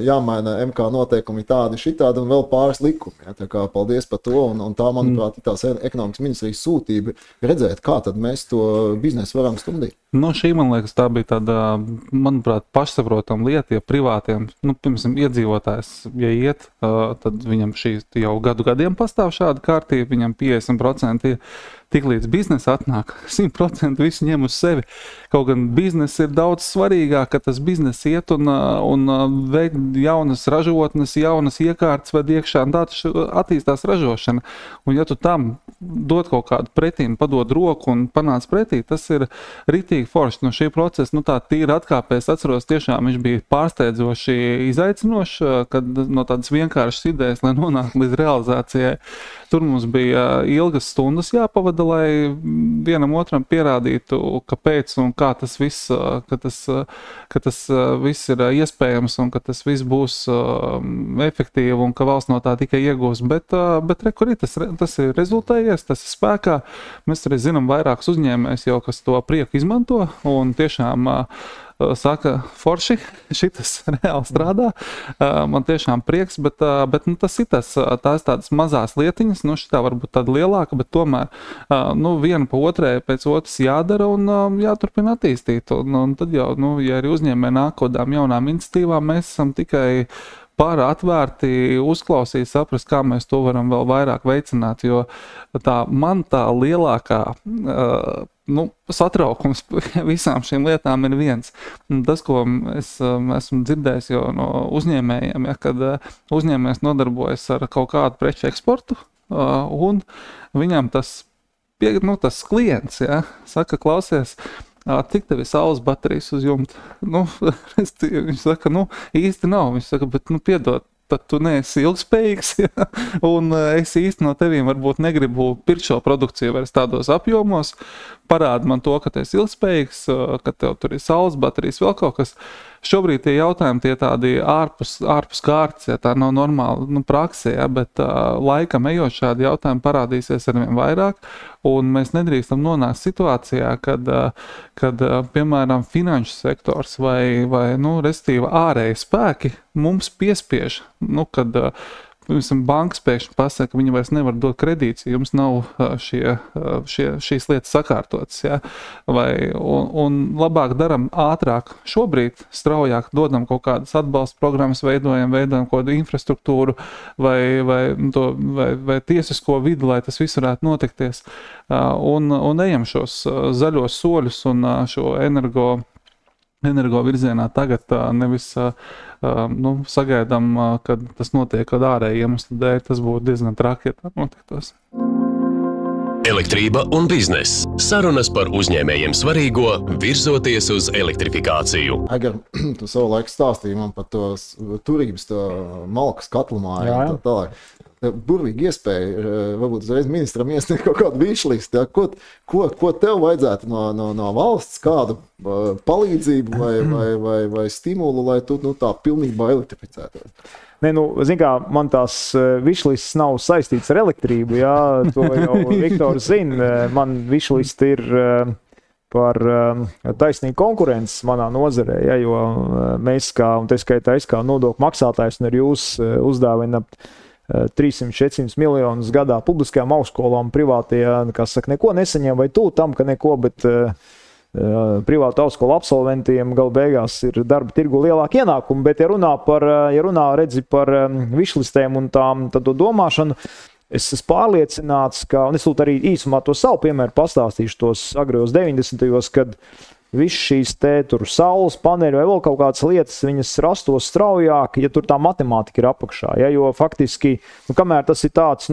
jāmaina MK noteikumi tādi šitādi un vēl pāris likumi. Ja? Tā kā paldies par to, un tā, manuprāt, ir tās ekonomikas ministrijas sūtība redzēt, kā tad mēs to biznesu varam stumdīt. Šī, man liekas, tā bija tāda, manuprāt, pašsaprotama lieta, ja privātiem, piemēram, iedzīvotājs, ja iet, tad viņam šī jau gadiem pastāv šāda kārtība, viņam 50% ir tiklīdz biznesa atnāk, 100% visu ņem uz sevi. Kaut gan biznesa ir daudz svarīgāk, ka tas biznesa iet un veid jaunas ražotnes, jaunas iekārtas ved iekšā, un tā attīstās ražošana. Un ja tu tam dod kaut kādu pretīm, padod roku un panāc pretī, tas ir ritīgi forši. No šī procesa, tā tīri atkāpēs, atceros, tiešām viņš bija pārsteidzoši izaicinošs, kad no tādas vienkāršas idejas, lai nonāktu līdz realizācijai, tur mums bija ilgas stundas jāpavada, lai vienam otram pierādītu, kāpēc un kā tas viss, ka tas viss ir iespējams un ka tas viss būs efektīvi un ka valsts no tā tikai iegūs. Bet kur ir tas ir rezultējies, tas ir spēkā. Mēs arī zinām vairākus uzņēmējus jau, kas to prieku izmanto un tiešām saka, forši, šitas reāli strādā, man tiešām prieks, bet tas ir tās tādas mazās lietiņas, šitā varbūt tāda lielāka, bet tomēr, viena pa otrai pēc otras jādara un jāturpina attīstīt, un tad jau, ja arī uzņēmēji nāk kodām jaunām iniciatīvām, mēs esam tikai atvērti uzklausīt, saprast, kā mēs to varam vēl vairāk veicināt, jo man tā lielākā satraukums visām šīm lietām ir viens. Tas, ko es esmu dzirdējis jau no uzņēmējiem, ja, kad uzņēmējs nodarbojas ar kaut kādu preču eksportu, un viņam tas klients, ja, saka, klausies, cik tev ir saules baterijas uz jumta? Viņš saka, īsti nav. Viņš saka, bet, piedod, tad tu neesi ilgspējīgs, ja? Un es īsti no tevīm varbūt negribu pirkt šo produkciju vairs tādos apjomos. Parādi man to, ka tu esi ilgspējīgs, ka tev tur ir saules baterijas, vēl kaut kas. Šobrīd tie jautājumi tie tādi ārpus kārtas, ja tā nav normāla praksē, ja, bet laikam ejot šādi jautājumi parādīsies arvien vairāk, un mēs nedrīkstam nonākt situācijā, kad piemēram, finanšu sektors vai respektīvi ārēji spēki mums piespiež, kad bankas pēkšņi pasaka, ka viņi vairs nevar dot kredītus, ja jums nav šīs lietas sakārtotas. Ja? Un labāk daram ātrāk šobrīd, straujāk dodam kaut kādas atbalsta programmas, veidojam kaut kādu infrastruktūru vai tiesisko vidu, lai tas viss varētu notikties. Un ejam šos zaļos soļus un šo energo virzienā tagad nevis sagaidām, kad tas notiek kad ārēji iemeslu dēļ, tas būtu diezgan traki, ja tā notiktos. Elektrība un bizness. Sarunas par uzņēmējiem svarīgo, virzoties uz elektrifikāciju. Agar, tu savu laiku stāstīji man par to turības malkas katlamāju un tā tālāk. Burvīgi iespēja, varbūt uzreiz ministram iesniegt kaut kādu višlistu. Ja? Ko tev vajadzētu no valsts, kādu palīdzību vai stimulu, lai tu tā pilnībā elektrificētos? Nē, zin kā, man tās višlistas nav saistīts ar elektrību, jā, to jau Viktors zina. Man višlista ir par taisnīgu konkurences manā nozarē, ja, jo mēs un te skaitā es kā nodokļu maksātājs un ar jūs uzdāvinam 300-400 miljonus gadā publiskajām augstskolām, privātie, kā saka, neko nesaņem, vai tu tam, ka neko, bet privātu augstskolu absolventiem gal beigās ir darba tirgu lielāki ienākumi, bet ja runā redzi par višlistēm un tad to domāšanu, es esmu pārliecināts, ka, un es lūdzu arī īsumā to savu piemēru pastāstīšu tos agrajos 90. kad viss šīs tur saules paneļi vai vēl kaut kādas lietas, viņas rastos straujāk, ja tur tā matemātika ir apakšā, ja, jo faktiski, kamēr tas ir tāds,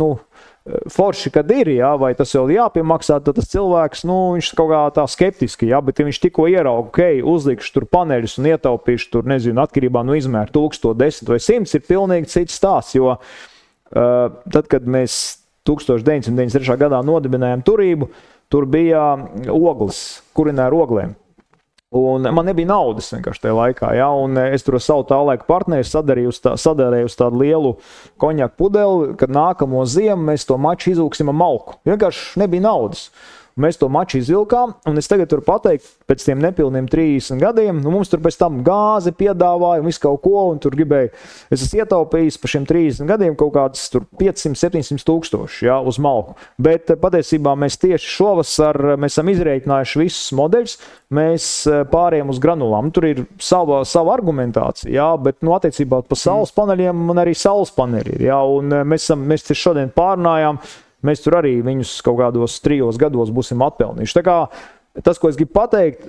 forši, kad ir, jā, vai tas vēl jāpiemaksā, tad tas cilvēks, viņš kaut kā tā skeptiski, jā, bet ja viņš tikko ierauga, uzlikšu tur paneļus un ietaupīšu tur, nezinu, atkarībā no izmēra 1000, 10 vai 100, ir pilnīgi cits stāsts, jo tad, kad mēs 1993. gadā nodibinājām turību, tur bija ogles, kurināja ar oglēm. Un man nebija naudas vienkārši tajā laikā, ja, un es tur ar savu tā laika partneri sadarēju uz tādu lielu konjaku pudeli, kad nākamo ziemu mēs to maču izvilksim ar malku. Vienkārši nebija naudas. Mēs to maču izvilkām, un es tagad varu pateikt, pēc tiem nepilniem 30 gadiem, mums tur pēc tam gāzi piedāvāja un visu kaut ko, un tur gribēju, es esmu ietaupījis pa šiem 30 gadiem kaut kādas 500-700 tūkstoši, ja, uz malku. Bet patiesībā mēs tieši šovasar, mēs esam izrēķinājuši visus modeļus, mēs pārējām uz granulām. Tur ir sava argumentācija, ja, bet attiecībā pa saules paneļiem man arī saules paneļi ir, ja, un mēs šodien pārunājām, mēs tur arī viņus kaut kādos 3 gados būsim atpelnījuši. Tā kā tas, ko es gribu pateikt,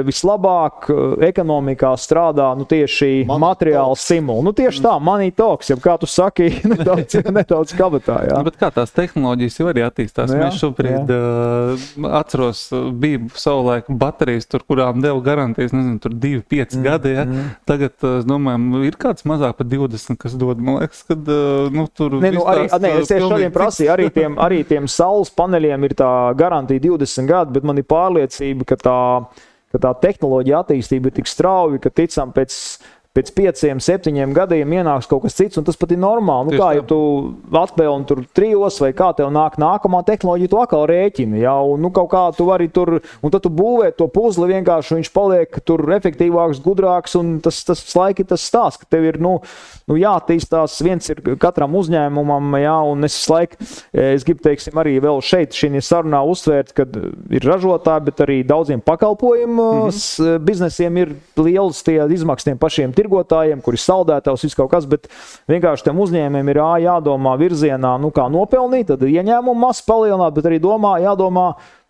vislabāk ekonomikā strādā tieši materiāla stimuli. Tieši tā, money talks, ja kā tu saki, nedaudz kabatā. Jā. Bet kā tās tehnoloģijas jau arī attīstās? Mēs šobrīd atceros, bija savulaik baterijas, tur, kurām deva garantijas, nezinu, tur 2-5 gadi. Ja? Tagad, es domāju, ir kāds mazāk par 20, kas dod, man liekas, kad tur es tieši šodien prasīju, arī tiem saules paneļiem ir tā garantija 20 gadi, bet man ir pārliecība, ka tā tehnoloģija attīstība ir tik strauja, ka ticam pēc 5-7 gadiem ienāks kaut kas cits, un tas pat ir normāli. Kā, ja tu atpelni tur 3 vai kā tev nāk nākamā tehnoloģija, tu atkal rēķini, ja, un kaut kā tu vari tur, un tad tu būvē to puzli vienkārši, viņš paliek tur efektīvāks, gudrāks, un tas laiki tas stāsts, ka tev ir, jātīstās, viens ir katram uzņēmumam, ja, un es gribu, teiksim, arī vēl šeit šī sarunā uzsvērt, kad ir ražotāji, bet arī daudziem pakalpojumu biznesiem ir lielas tie izmaksas tiem pašiem tirgotājiem, kuri saldētājs, viss kaut kas, bet vienkārši tiem uzņēmējiem ir jādomā virzienā, kā nopelnīt, tad ieņēmumu masu palielināt, bet arī jādomā,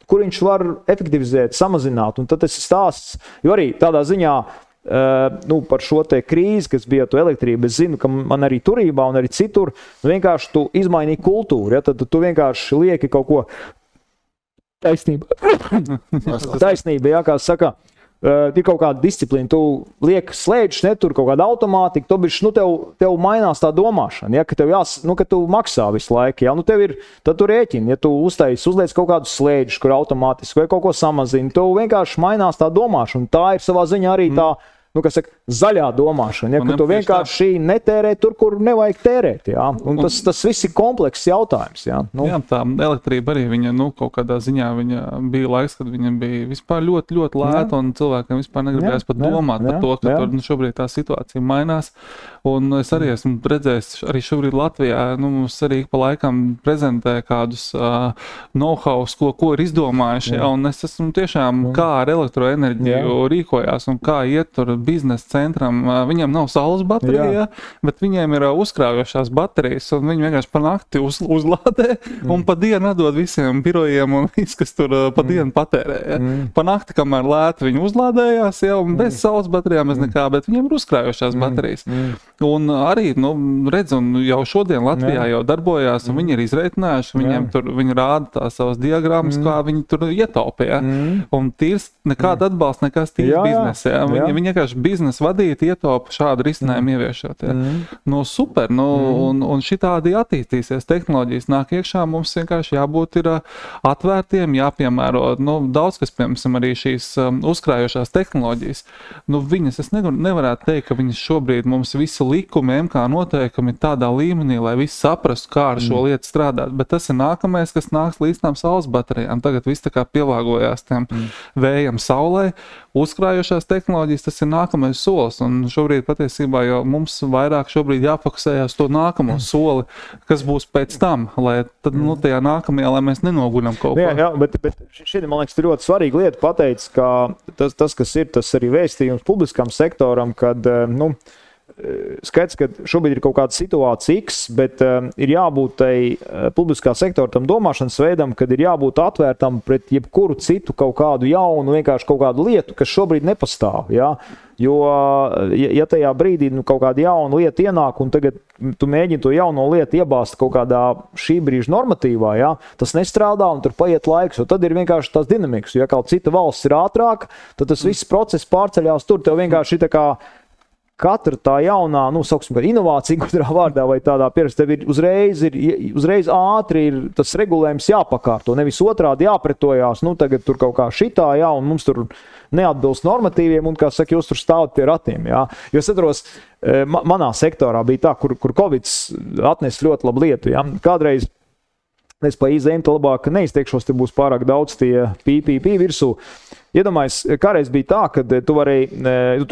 kur viņš var efektivizēt, samazināt. Un tad tas stāsts, jo arī tādā ziņā par šo te krīzi, kas bija to elektrību, es zinu, ka man arī turībā un arī citur, vienkārši tu izmainīji kultūru, ja, tad tu vienkārši lieki kaut ko taisnība, ja, kā saka, ir kaut kāda disciplīna, tu lieki slēdžus, tur kaut kāda automātika, tev mainās tā domāšana, ja, ka tu maksā visu laiku, ja, tad tu rēķini, ja tu uzliec kaut kādus slēdžus, kur automātiski vai kaut ko samazini, tev vienkārši mainās tā domāšana, tā ir savā ziņā arī tā kas saka, zaļā domāšana, ja, ka tu vienkārši netērē tur, kur nevajag tērēt. Ja? Un tas viss ir komplekss jautājums. Ja? Jā, tā elektrība arī viņa, kaut kādā ziņā viņa bija laiks, kad viņa bija vispār ļoti, ļoti lēta, un cilvēkiem vispār negribējās pat domāt par to, ka tur šobrīd tā situācija mainās. Un es arī esmu redzējis, arī šobrīd Latvijā, mums arī pa laikam prezentē kādus know-hows, ko ir izdomājuši, un es esmu tiešām, kā ar elektroenerģiju rīkojās un kā iet tur biznesa centram. Viņiem nav saules baterija, bet viņiem ir uzkrājošās baterijas, un viņi vienkārši pa nakti uzlādē un pa dienu atdod visiem birojiem un viss, kas tur pa dienu patērē. Ja. Pa nakti, kamēr lēti viņi uzlādējās, un bez saules baterijām bez nekā, bet viņiem ir uzkrājošās baterijas. Un arī, redz, un jau šodien Latvijā jau darbojās, un viņi ir izreitinājuši, viņi rāda tās savas diagrammas, kā viņi tur ietaupīja. Un tīrs nekāda atbalsta, nekas tīrs biznesa. Viņi vienkārši biznesa vadīti ietaupa šādu risinājumu ieviešot. Super, un šitādi attīstīsies tehnoloģijas nāk iekšā, mums vienkārši jābūt ir atvērtiem, jāpiemēro, daudz, kas, piemēram, arī šīs uzkrājošās tehnoloģijas, viņas, es nevarētu teikt, ka viņas šobrīd mums visi likumi, MK noteikumi tādā līmenī, lai visi saprastu, kā ar šo lietu strādāt, bet tas ir nākamais, kas nāks līdz tām saules baterijām. Tagad viss tā kā pielāgojās tiem vējam saulē, uzkrājošās tehnoloģijas, tas ir nākamais solis, un šobrīd patiesībā jau mums vairāk šobrīd jāfokusējās to nākamo soli, kas būs pēc tam, lai tad, tajā nākamajā, lai mēs nenoguļam kaut ko. Jā, bet šeit, man liekas, ļoti svarīga lieta pateicis, ka tas, kas ir, tas arī vēstījums publiskam sektoram, kad, skaidrs, ka šobrīd ir kaut kāda situācija X, bet ir jābūt tai publiskā sektora tam domāšanas veidam, kad ir jābūt atvērtam pret jebkuru citu kaut kādu jaunu, vienkārši kaut kādu lietu, kas šobrīd nepastāv. Ja? Jo, ja tajā brīdī kaut kāda jauna lieta ienāk, un tagad tu mēģini to jauno lietu iebāzt kaut kādā šī brīža normatīvā, ja? Tas nestrādā, un tur paiet laiks, jo tad ir vienkārši tās dinamikas. Ja kaut cita valsts ir ātrāka, tad tas viss process pārceļās tur, tev vienkārši ir tā kā katra tā jaunā, sauksim, inovācija, gudrā vārdā vai tādā pierasta, tev ir uzreiz ātri ir tas regulējums jāpakārto, nevis otrādi jāpretojās, tagad tur kaut kā šitā, un mums tur neatbilst normatīviem, un, kā saka, jūs tur stāvat pie ratiem, Jo es atceros, manā sektorā bija tā, kur Covids atnes ļoti labu lietu, Kādreiz, es pa īzēm labāk neizteikšos, te būs pārāk daudz tie PPP virsū. Iedomājies, kādreiz bija tā, ka tu tur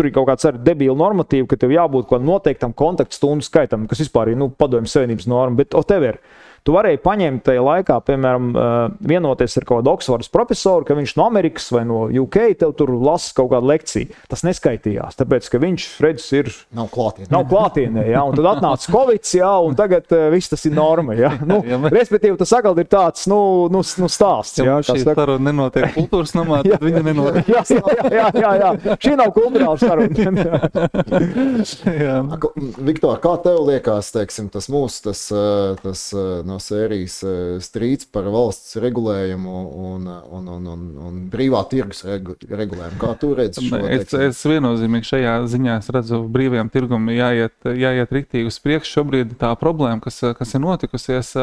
ir kaut kāds arī debīla normatīva, ka tev jābūt kaut kādam noteiktam kontaktstundu skaitam, kas vispār ir, Padomju Savienības norma, bet whatever. Tu varēji paņemt tajā laikā, piemēram, vienoties ar kaut kādu Oksfordas profesoru, ka viņš no Amerikas vai no UK tev tur lasa kaut kādu lekciju. Tas neskaitījās, tāpēc, ka viņš, redz, nav klātienē, un tad atnāca Covids, un tagad viss tas ir norma, respektīvi, tas atkal ir tāds, stāsts, Ja šī saruna nenotiek kultūras namā, tad viņa nenotiek. Jā. Šī nav kultūrāla saruna. Viktor, kā tev liekas, teiksim, tas mūsu, tas no sērijas strīds par valsts regulējumu un brīvā tirgus regulējumu. Kā tu redzi šo? Es viennozīmīgi šajā ziņā redzu brīvajam tirgum jāiet riktīgi uz priekšu. Šobrīd tā problēma, kas ir notikusies,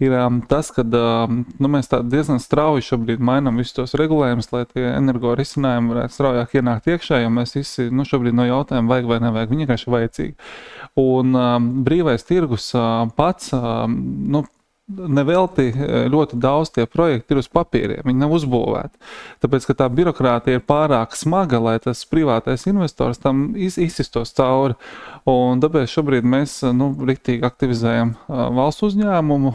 ir tas, ka mēs diezgan strauji šobrīd mainām visus tos regulējumus, lai tie energo risinājumi varētu straujāk ienākt iekšā, jo mēs visi šobrīd no jautājuma vajag vai nevajag, viņi vienkārši vajadzīgi. Un brīvais tirgus pats, nevelti ļoti daudz tie projekti ir uz papīriem, viņi nav uzbūvēti. Tāpēc, ka tā birokrātija ir pārāk smaga, lai tas privātais investors tam izsistos cauri. Un tāpēc šobrīd mēs riktīgi aktivizējam valsts uzņēmumu,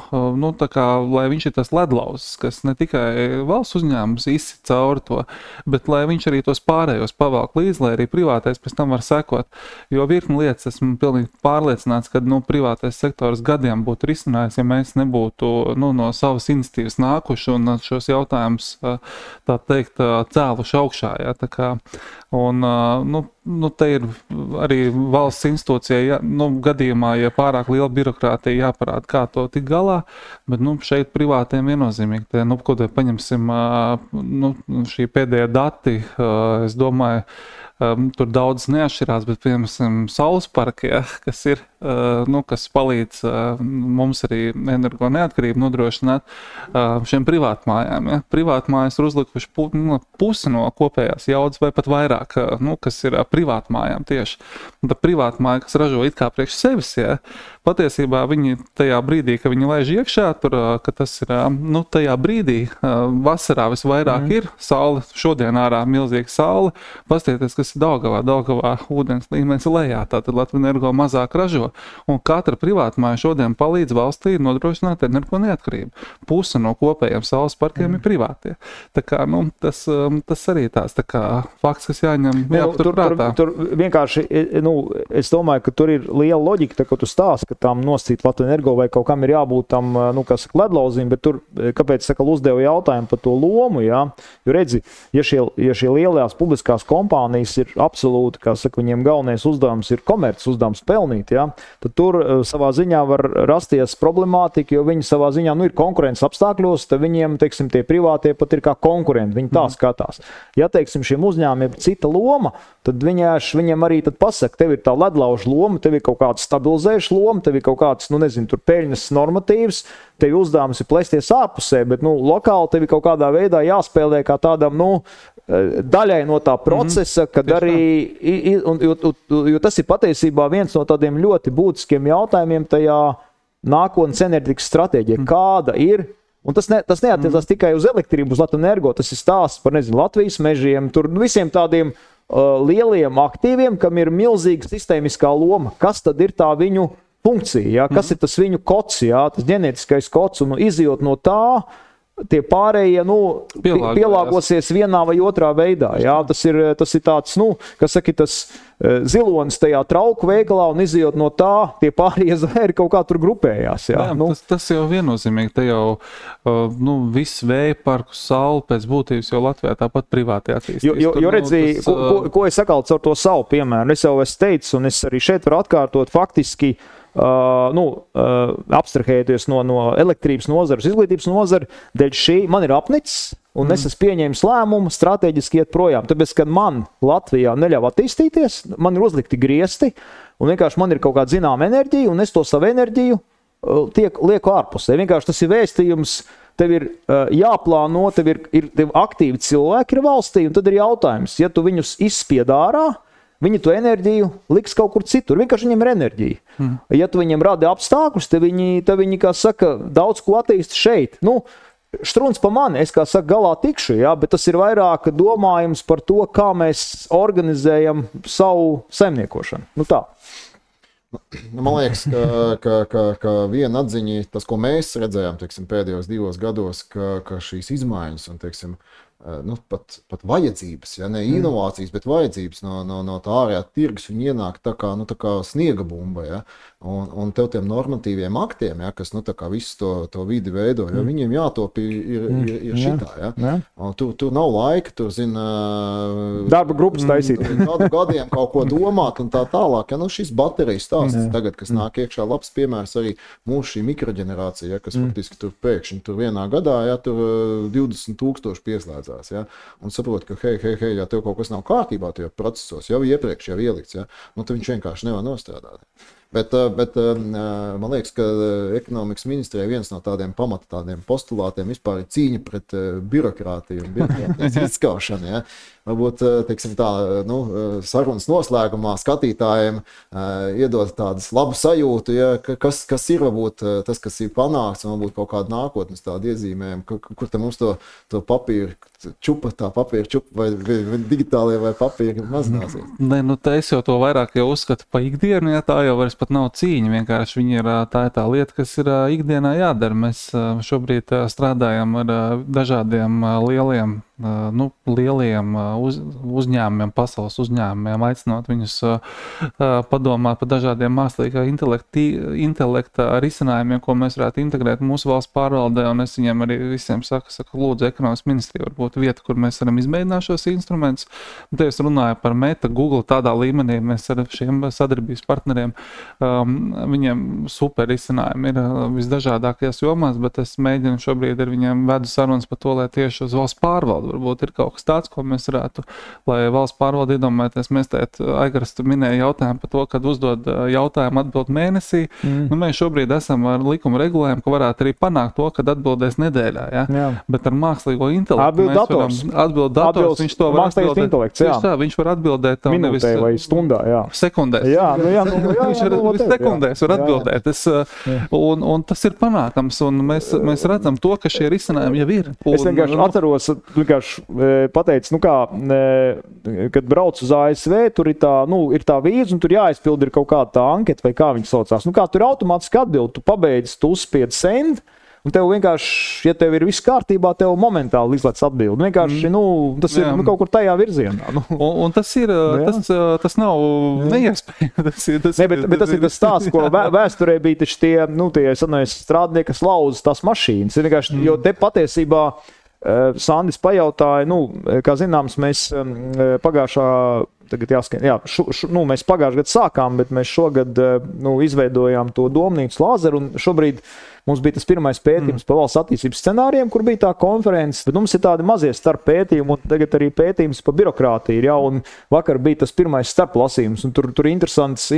lai viņš ir tas ledlauzis, kas ne tikai valsts uzņēmums izsit cauri to, bet lai viņš arī tos pārējos pavalk līdz, lai arī privātais pēc tam var sekot. Jo virkni lietas esmu pilnīgi pārliecināts, ka privātais sektors gadiem būtu risinājis, ja mēs nebūtu no savas iniciatīvas nākuši un šos jautājumus, tā teikt, cēluši augšā. Te ir arī valsts institūcija, gadījumā, ja pārāk liela birokrātija jāparāda, kā to tik galā, bet šeit privātiem viennozīmīgi. Ko te paņemsim, šī pēdējā dati, es domāju, tur daudz neatšķirās, bet, piemēram, saules parki, kas ir kas palīdz mums arī energo neatkarību nodrošināt šiem privātmājām. Ja? Privātmājas ir uzlikuši pusi no kopējās jaudas vai pat vairāk, kas ir privātmājām tieši. Un tā privātmāja, kas ražo it kā priekš sevis, ja? Patiesībā viņi tajā brīdī, ka viņi laiž iekšā, ka tas ir, tajā brīdī vasarā visvairāk ir saule, šodien ārā milzīga saule, pastieties, kas ir Daugavā ūdens līmenis lejā, tātad Latvijas Energo mazāk ražo, un katra privātmāja šodien palīdz valstī nodrošināt energo neatkarību. Puse no kopējiem saules parkiem ir privātie. Tā kā, tas arī tās tā kā fakts, kas jāņem prātā. Tur vienkārši, es domāju, ka tur ir liela loģika, tā, ka tu stāsti, ka tam noscīt Latvijas Energo vai kaut kam ir jābūt tam, ledlauzim, bet tur, kāpēc, uzdevu jautājumu par to lomu, jā? Jo redzi, ja šie lielajās publiskās kompānijas ir absolūti, viņiem galvenais uzdevums ir komerces uzdevums pelnīt, jā? Tad tur savā ziņā var rasties problemātika, jo viņi savā ziņā, ir konkurences apstākļos, tad viņiem, teiksim, tie privātie pat ir kā konkurenti, viņi tā skatās. Ja, teiksim, šiem uzņēmumiem ir cita loma, tad viņiem arī tad pasaka, tev ir tā ledlauža loma, tev ir kaut kāds stabilizējuša loma, tev ir kaut kāds, tur peļņas normatīvs, tev uzdevums ir plēsties ārpusē, bet, lokāli tev ir kaut kādā veidā jāspēlē kā tādam, daļai no tā procesa, kad arī, jo tas ir patiesībā viens no tādiem ļoti būtiskiem jautājumiem tajā nākotnes enerģetikas stratēģijā. Kāda ir? Un tas neatiecās tikai uz elektrību, uz Latvijas Energo, tas ir stāsts par, Latvijas mežiem, tur visiem tādiem lieliem aktīviem, kam ir milzīga sistēmiskā loma. Kas tad ir tā viņu funkcija, ja? Kas ir tas viņu kods, ja? Tas ģenētiskais kods, un izjūt no tā, tie pārējie, pielāgosies vienā vai otrā veidā, ja? Tas ir tāds, tas zilonis tajā trauku veikalā, un izjūt no tā, tie pārējie zvēri kaut kā tur grupējās, ja? Tas jau viennozīmīgi, te jau, viss vēja parku saule pēc būtības jau Latvijā tāpat privāti attīstīs. Jo redzī, ko es sakalu caur to savu piemēru, es jau teicu, un es arī šeit varu atkārtot faktiski, abstrahēties no elektrības nozares, izglītības nozara, dēļ šī man ir apnicis, un es esmu pieņēmis lēmumu strateģiski iet projām. Tāpēc, kad man Latvijā neļauj attīstīties, man ir uzlikti griesti, un vienkārši man ir kaut kāda zināma enerģija, un es to savu enerģiju lieku ārpusē. Vienkārši tas ir vēstījums, tev ir jāplāno, tev ir aktīvi cilvēki ir valstī, un tad ir jautājums, ja tu viņus izspied ārā, viņi to enerģiju liks kaut kur citur. Vienkārši viņiem ir enerģija. Ja tu viņiem radi apstākļus, tad viņi, kā saka, daudz ko attīsti šeit. Štruns pa mani, es, kā saka, galā tikšu, ja, bet tas ir vairāk domājums par to, kā mēs organizējam savu saimniekošanu. Tā. Man liekas, ka viena atziņa, tas, ko mēs redzējām, pēdējos 2 gados, ka šīs izmaiņas un, pat vajadzības, ja ne inovācijas, bet vajadzības no tā ārējā tirgus, viņi ienāk tā kā sniega bumba, ja, un tev tiem normatīviem aktiem, ja, kas, tā kā visu to vidi veido, ja, viņiem jātop ir šitā, ja. Tur nav laika, tur, darba grupas taisīt. Gadiem kaut ko domāt un tā tālāk, ja, šis baterijas stāsts tagad, kas nāk iekšā, labs piemērs arī mūsu šī mikroģenerācija, ja, kas faktiski tur pēkšņi, tur vienā gadā, ja, tur 20,000 pieslēdzās. Ja? Un saprot, ka hei, ja tev kaut kas nav kārtībā tajā procesos, jau iepriekš jau ielikts, ja? Tad viņš vienkārši nevar nostrādāt. Bet man liekas, ka ekonomikas ministrijai viens no tādiem postulātiem vispār ir cīņa pret birokrātiju un birokrātijas izskaušanu. Ja? Varbūt, sarunas noslēgumā skatītājiem iedot tādas labu sajūtu, ja? Kas ir varbūt tas, kas ir panākts, un varbūt kaut kāda nākotnes tāda iezīmējuma, kur te mums to papīru čupa vai digitālie vai papīri mazināsies. Es jau to vairāk jau uzskatu pa ikdienu, ja tā jau vairs pat nav cīņa, vienkārši viņi ir tā lieta, kas ir ikdienā jādara. Mēs šobrīd strādājam ar dažādiem lieliem uzņēmumiem, pasaules uzņēmumiem, aicinot viņus padomāt par dažādiem mākslīgā intelekta risinājumiem, ko mēs varētu integrēt mūsu valsts pārvaldē, un es viņiem arī visiem saku, lūdzu, ekonomikas ministrija varbūt vieta, kur mēs varam izmēģināt šos instrumentus. Te es runāju par Meta, Google, tādā līmenī mēs ar šiem sadarbības partneriem, viņiem super risinājumi ir visdažādākajās jomās, bet es mēģinu šobrīd ar viņiem vedu sarunas par to, lai tieši uz valsts pārvaldu pārvalde varbūt ir kaut kas tāds, ko mēs varētu, lai valsts pārvalde iedomāties. Mēs tēt, Aigars minēja jautājumu par to, kad uzdod jautājumu atbild mēnesī. Nu, mēs šobrīd esam ar likuma regulējumu, ka varētu arī panākt to, kad atbildēs nedēļā, ja? Bet ar mākslīgo intelektu atbild dators, viņš to var atbildēt. Tā, viņš var atbildēt minūtē vai stundā, sekundēs. Viņš sekundēs var atbildēt. Un tas ir panākams, un mēs redzam to, ka šie risinājumi jau ir. Es vienkārši atceros, pateicu, kad brauc uz ASV, tur ir tā vīza, un tur jāizpild ir kaut kāda tā anketa, vai kā viņi saucās. Tur ir automātiski atbild, tu pabeidz, tu uzspied send, un tev vienkārši, ja tev ir viss kārtībā, tev momentāli izlec atbildi. Vienkārši, tas ir kaut kur tajā virzienā. Un tas ir, tas nav neiespējami. Bet tas ir tas stāsts, ko vēsturē bija taču tie strādnieki, kas lauza tās mašīnas. Jo te patiesībā Sandis pajautāja, kā zināms, mēs pagājušā mēs pagājušajā gadā sākām, bet mēs šogad izveidojām to domnīcu Lāzeru, un šobrīd mums bija tas pirmais pētījums par valsts attīstības scenārijiem, kur bija tā konferences, bet mums ir tādi mazie starp pētījumi, un tagad arī pētījums par birokrātiju, un vakar bija tas pirmais starplasījums, un tur interesantas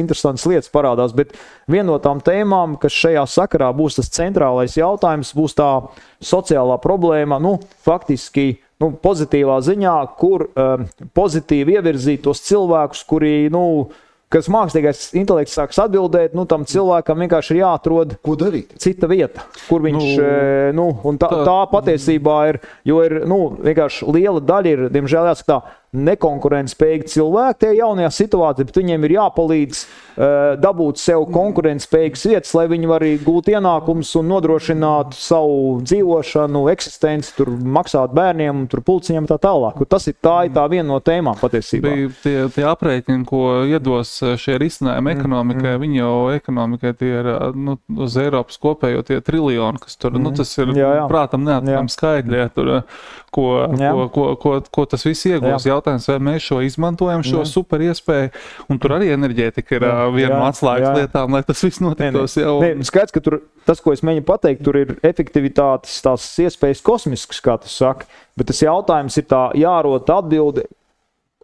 lietas parādās, bet viena no tām tēmām, kas šajā sakarā būs tas centrālais jautājums, būs tā sociālā problēma, faktiski pozitīvā ziņā, kur pozitīvi ievirzīt tos cilvēkus, kuri, kas mākslīgais intelekts sāks atbildēt, tam cilvēkam vienkārši ir jāatrod cita vieta, kur viņš, un tā patiesībā ir, jo ir, vienkārši liela daļa ir, diemžēl jāsaka tā, nekonkurentspējīgi cilvēki tie jaunajā situācijā, bet viņiem ir jāpalīdz dabūt sev konkurentspējīgas vietas, lai viņi var arī gūt ienākumus un nodrošināt savu dzīvošanu, eksistenci, tur maksāt bērniem, tur pulciņiem tā tālāk. Tas ir tā viena no tēmām patiesībā. Tie aprēķini, ko iedos šie risinājumi ekonomikai, viņi jau ekonomikai tie ir uz Eiropas kopējo tie triljoni, kas tur, tas ir prātam neatliekam skaitļi, ko tas viss iegūs. Jautājums, vai mēs šo izmantojam, šo super iespēju, un tur arī enerģētika ir viena no atslēgas lietām, lai tas viss notiktos jau. Skaidrs, ka tur, tas, ko es mēģinu pateikt, tur ir efektivitātes, tās iespējas kosmiskas, kā tu saki, bet tas jautājums ir tā jārot atbildi,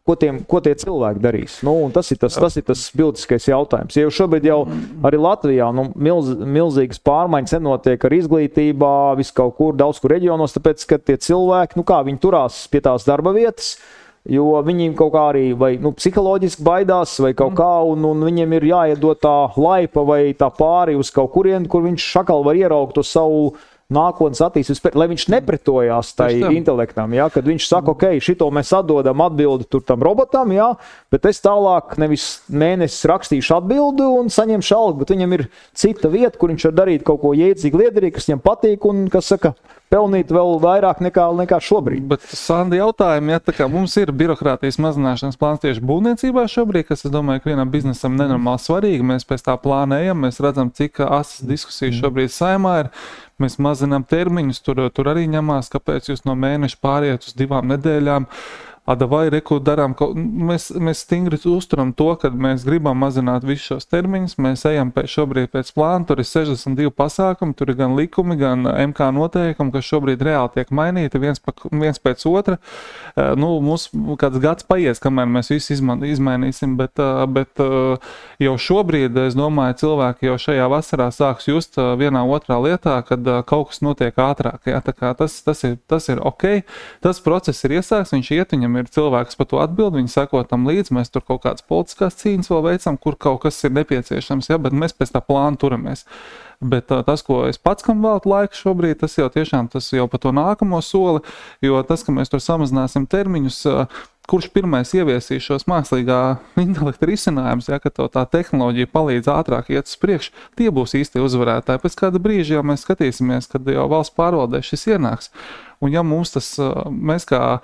ko tie cilvēki darīs. Un tas ir tas bildiskais jautājums. Ja jau šobrīd arī Latvijā milzīgas pārmaiņas nenotiek ar izglītībā, kaut kur, daudz kur reģionos, tāpēc, ka tie cilvēki, viņi turās pie tās darba vietas, jo viņi kaut kā arī vai psiholoģiski baidās vai kaut kā, un viņiem ir jāiedot tā laipa vai tā pāri uz kaut kurien, kur viņš šakal var ieraugt to savu nākotnes attīstības, lai viņš nepretojās tai intelektam, kad viņš saka, ok, šito mēs atdodam atbildi tur tam robotam, bet es tālāk nevis mēnesis rakstīšu atbildi un saņemšu algu, bet viņam ir cita vieta, kur viņš var darīt kaut ko jēdzīgu liederīgu, kas viņam patīk un, kas saka, pelnīt vēl vairāk nekā šobrīd. Bet, Sandi, jautājumi, tā kā mums ir birokrātijas mazināšanas plāns tieši būvniecībā šobrīd, kas, es domāju, ka vienam biznesam nenormāli svarīgi, mēs pēc tā plānējam, mēs redzam, cik asas diskusijas šobrīd Saeimā ir, mēs mazinām termiņus, tur arī ņemās, kāpēc jūs no mēneša pāriet uz 2 nedēļām. Vai reku darām, mēs stingri uzturam to, kad mēs gribam mazināt visus šos termiņus, mēs ejam šobrīd pēc plāna, tur ir 62 pasākumi, tur ir gan likumi, gan MK noteikumi, kas šobrīd reāli tiek mainīti viens pēc otra. Mums kāds gads paies, kamēr mēs visu izmainīsim, bet jau šobrīd, es domāju, cilvēki jau šajā vasarā sāks just vienā otrā lietā, kad kaut kas notiek ātrāk. Tā kā tas ir ok, tas process ir iesāks, viņš iet, viņam ir cilvēks par to atbild, viņi sako tam līdz, mēs tur kaut kādas politiskās cīņas vēl veicam, kur kaut kas ir nepieciešams, bet mēs pēc tā plāna turamies. Bet tas, ko es pats kam veltu laiku šobrīd, tas jau tiešām par to nākamo soli, jo tas, ka mēs tur samazināsim termiņus, kurš pirmais ieviesīs šos mākslīgā intelekta risinājumus, ka tā tehnoloģija palīdz ātrāk iet uz priekšu, tie būs īsti uzvarētāji. Pēc kāda brīža jau mēs skatīsimies, kad jau valsts pārvaldē šis ienāks. Un ja mums mēs kā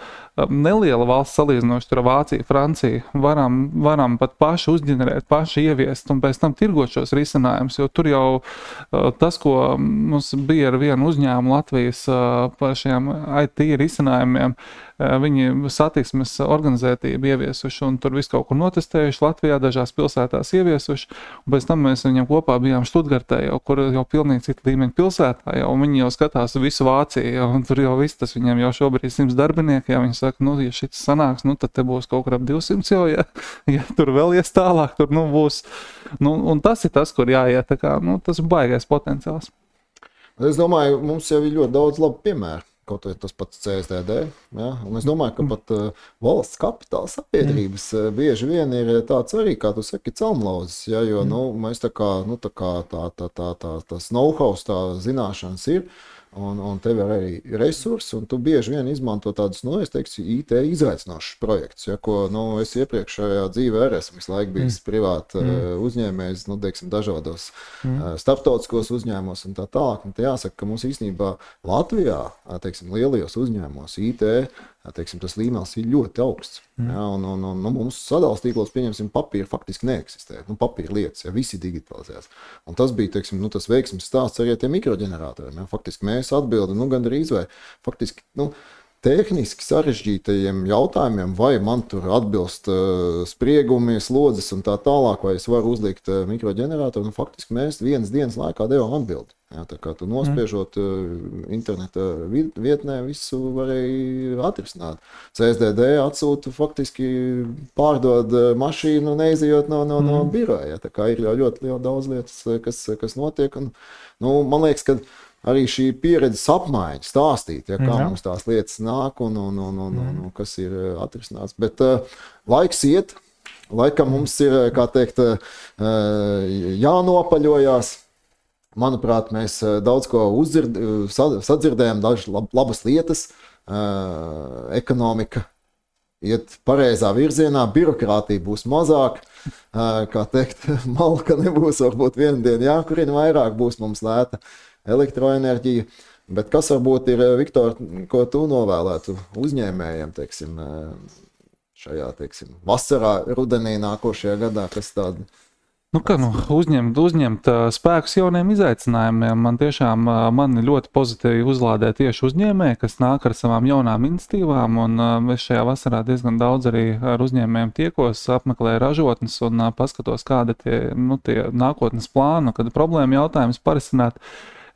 neliela valsts salīdzinoši, tur Vācija, Francija, varam pat paši uzģenerēt, paši ieviest un pēc tam tirgot šos risinājumus, jo tur jau tas, ko mums bija ar vienu uzņēmumu Latvijas par šiem IT risinājumiem, viņi satiksmes organizētību ieviesuši un tur visu kaut kur notestējuši, Latvijā dažās pilsētās ieviesuši, un pēc tam mēs viņam kopā bijām Štutgartē, kur jau pilnīgi cita līmeņa pilsētā, un viņi jau skatās visu Vāciju, un tur jau viss viss tas viņiem jau šobrīd 100 darbinieki, ja viņi saka, nu, ja šis sanāks, nu, tad te būs kaut kur ap 200 jau, ja tur vēl ies tālāk, tur, nu, būs, nu, un tas ir tas, kur jāiet, tā kā, nu, tas baigais potenciāls. Es domāju, mums jau ir ļoti daudz labu piemēru. Kaut vai tas pats CSDD. Ja? Un es domāju, ka pat valsts kapitāla sabiedrības bieži vien ir tāds arī, kā tu saki, celmlauzes. Ja? Jo mēs tā kā tas know-how, tā zināšanas ir, un tev ir arī resursi, un tu bieži vien izmanto tādus, es teiktu, IT izaicinošus projektus, ja? Ko es iepriekšējā dzīvē arī esmu visu laiku bijis privāti uzņēmējs, teiksim, dažādos starptautiskos uzņēmumos un tā tālāk. Un jāsaka, ka mums īstenībā Latvijā, teiksim, lielajos uzņēmumos IT, teiksim, tas līmenis ir ļoti augsts. Ja, un mums sadales tīklos, pieņemsim, papīra faktiski neeksistē. Papīra lietas, ja visi digitalizēs. Un tas bija, teiksim, tas veiksmes stāsts arī ar tiem mikroģeneratoriem. Ja. Faktiski mēs atbildam, gandrīz vai faktiski, tehniski sarežģītajiem jautājumiem, vai man tur atbilst spriegumi, slodzes un tā tālāk, vai es varu uzlikt mikroģeneratoru. Faktiski mēs vienas dienas laikā devām atbildi. Jā, tā kā tu nospiežot interneta vietnē, visu varēja atrisināt. CSDD atsūta faktiski pārdod mašīnu, neizejot no biroja. Tā kā ir ļoti daudz lietas, kas notiek. Un, man liekas, ka arī šī pieredzes apmaiņa stāstīt, ja, kā mums tās lietas nāk un kas ir atrisināts. Bet laiks iet, laikam mums ir, kā teikt, jānopaļojās. Manuprāt, mēs daudz ko sadzirdējām, dažas labas lietas, ekonomika iet pareizā virzienā, birokrātija būs mazāk, kā teikt, malka nebūs varbūt vienu dienu jākurina vairāk, būs mums lēta elektroenerģija. Bet kas varbūt ir, Viktor, ko tu novēlētu uzņēmējiem, teiksim, šajā, teiksim, vasarā, rudenī nākošajā gadā, kas tāda? Uzņemt spēkus jauniem izaicinājumiem. Man ļoti pozitīvi uzlādē tieši uzņēmēji, kas nāk ar savām jaunām iniciatīvām, un es šajā vasarā diezgan daudz arī ar uzņēmējiem tiekos, apmeklēju ražotnes un paskatos, kāda tie nākotnes plāni, kad problēma jautājums parisināt.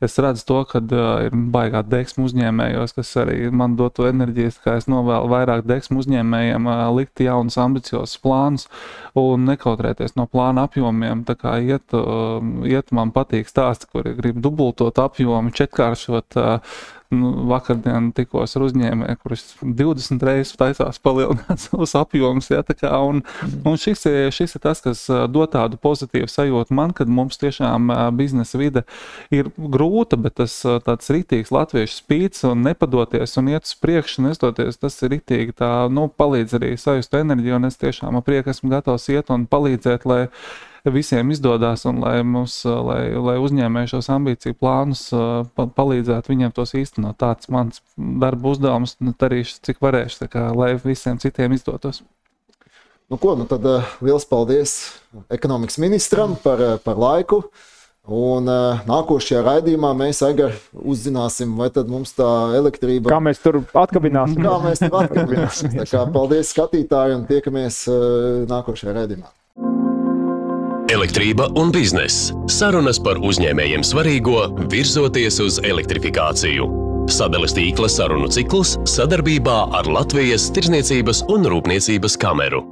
Es redzu to, ka ir baigā deksmu uzņēmējos, kas arī man dotu enerģijas, kā es novēlu vairāk deksmu uzņēmējiem likt jaunus ambiciozus plānus un nekautrēties no plāna apjomiem. Tā kā iet man patīk stāsti, kuri grib dubultot apjomu, četkāršot. Vakardien tikos ar uzņēmēju, kurš 20 reizes taisās palielināt savus apjomus. Ja, un šis ir tas, kas dod tādu pozitīvu sajūtu man, kad mums tiešām biznesa vide ir grūta, bet tas tāds ritīgs latviešu spīts un nepadoties un iet uz priekšu, nestoties, tas ir ritīgi tā, palīdz arī sajust enerģiju, un es tiešām ar prieku esmu gatavs iet un palīdzēt, lai visiem izdodās un lai uzņēmēji šos ambīciju plānus palīdzētu viņiem tos īstenot. Tāds mans darba uzdevums, darīšu, cik varēšu, tā kā, lai visiem citiem izdotos. Tad liels paldies ekonomikas ministram par laiku. Un nākošajā raidījumā mēs uzzināsim, vai tad mums tā elektrība... Kā mēs tur atkabināsim. Tā kā paldies skatītāji un tiekamies nākošajā raidījumā. Elektrība un bizness. Sarunas par uzņēmējiem svarīgo, virzoties uz elektrifikāciju. Sadales tīkla sarunu cikls sadarbībā ar Latvijas Tirdzniecības un Rūpniecības kameru.